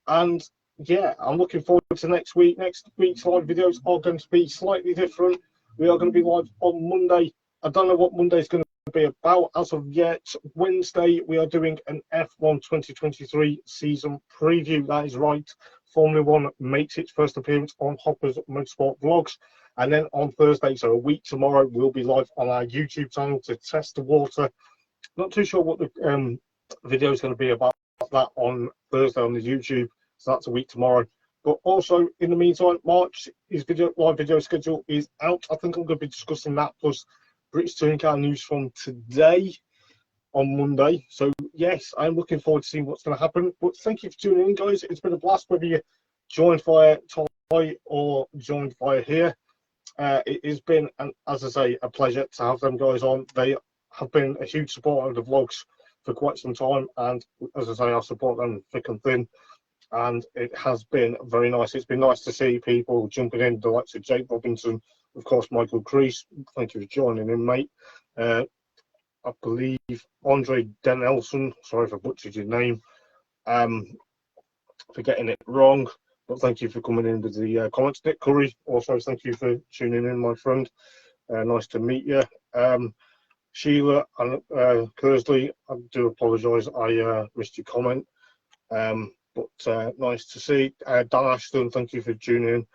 Speaker 1: And yeah, I'm looking forward to next week. Next week's live videos are going to be slightly different. We are going to be live on Monday. I don't know what Monday's going to be about as of yet. Wednesday, we are doing an F1 2023 season preview. That is right. Formula One makes its first appearance on Hopper's Motorsport Vlogs. And then on Thursday, so a week tomorrow, we'll be live on our YouTube channel to test the water. Not too sure what the video is going to be about that on Thursday on the YouTube. So that's a week tomorrow. But also, in the meantime, March, his live video schedule is out. I think I'm going to be discussing that, plus British Touring Car news from today on Monday. So, yes, I'm looking forward to seeing what's going to happen. But thank you for tuning in, guys. It's been a blast, whether you joined via Ty or joined via here. It has been, as I say, a pleasure to have them guys on. They have been a huge supporter of the vlogs for quite some time. And, as I say, I support them thick and thin. And it has been very nice. It's been nice to see people jumping in, the likes of Jake Robinson, of course, Michael Crease. Thank you for joining in, mate. I believe Andre Denelson. Sorry if I butchered your name. For getting it wrong. But thank you for coming in with the comments. Nick Curry, also thank you for tuning in, my friend. Nice to meet you. Sheila and Kersley, I do apologise, I missed your comment. But nice to see. Dan Ashton, thank you for tuning in.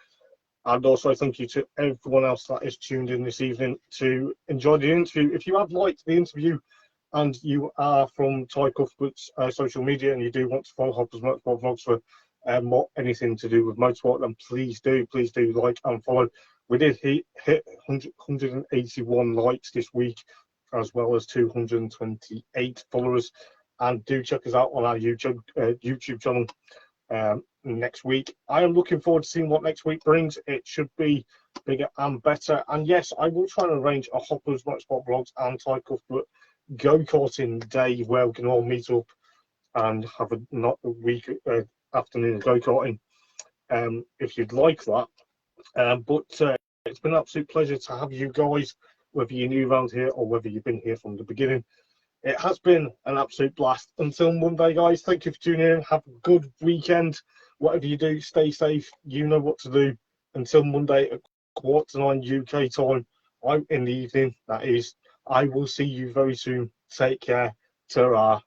Speaker 1: And also thank you to everyone else that is tuned in this evening to enjoy the interview. If you have liked the interview and you are from Ty Cuthbert's social media and you do want to follow Hoppers Motorsport Vlogs for anything to do with motorsport, then please do like and follow. We did hit 181 likes this week, as well as 228 followers. And do check us out on our YouTube channel next week. I am looking forward to seeing what next week brings. It should be bigger and better. And yes, I will try and arrange a Hoppers Motorsport Vlogs and Ty Cuthbert go-karting day where we can all meet up and have a week afternoon of go-karting, if you'd like that. But it's been an absolute pleasure to have you guys, whether you're new around here or whether you've been here from the beginning. It has been an absolute blast. Until Monday, guys, thank you for tuning in. Have a good weekend. Whatever you do, stay safe. You know what to do. Until Monday at 9:15 UK time, in the evening, that is. I will see you very soon. Take care. Ta-ra.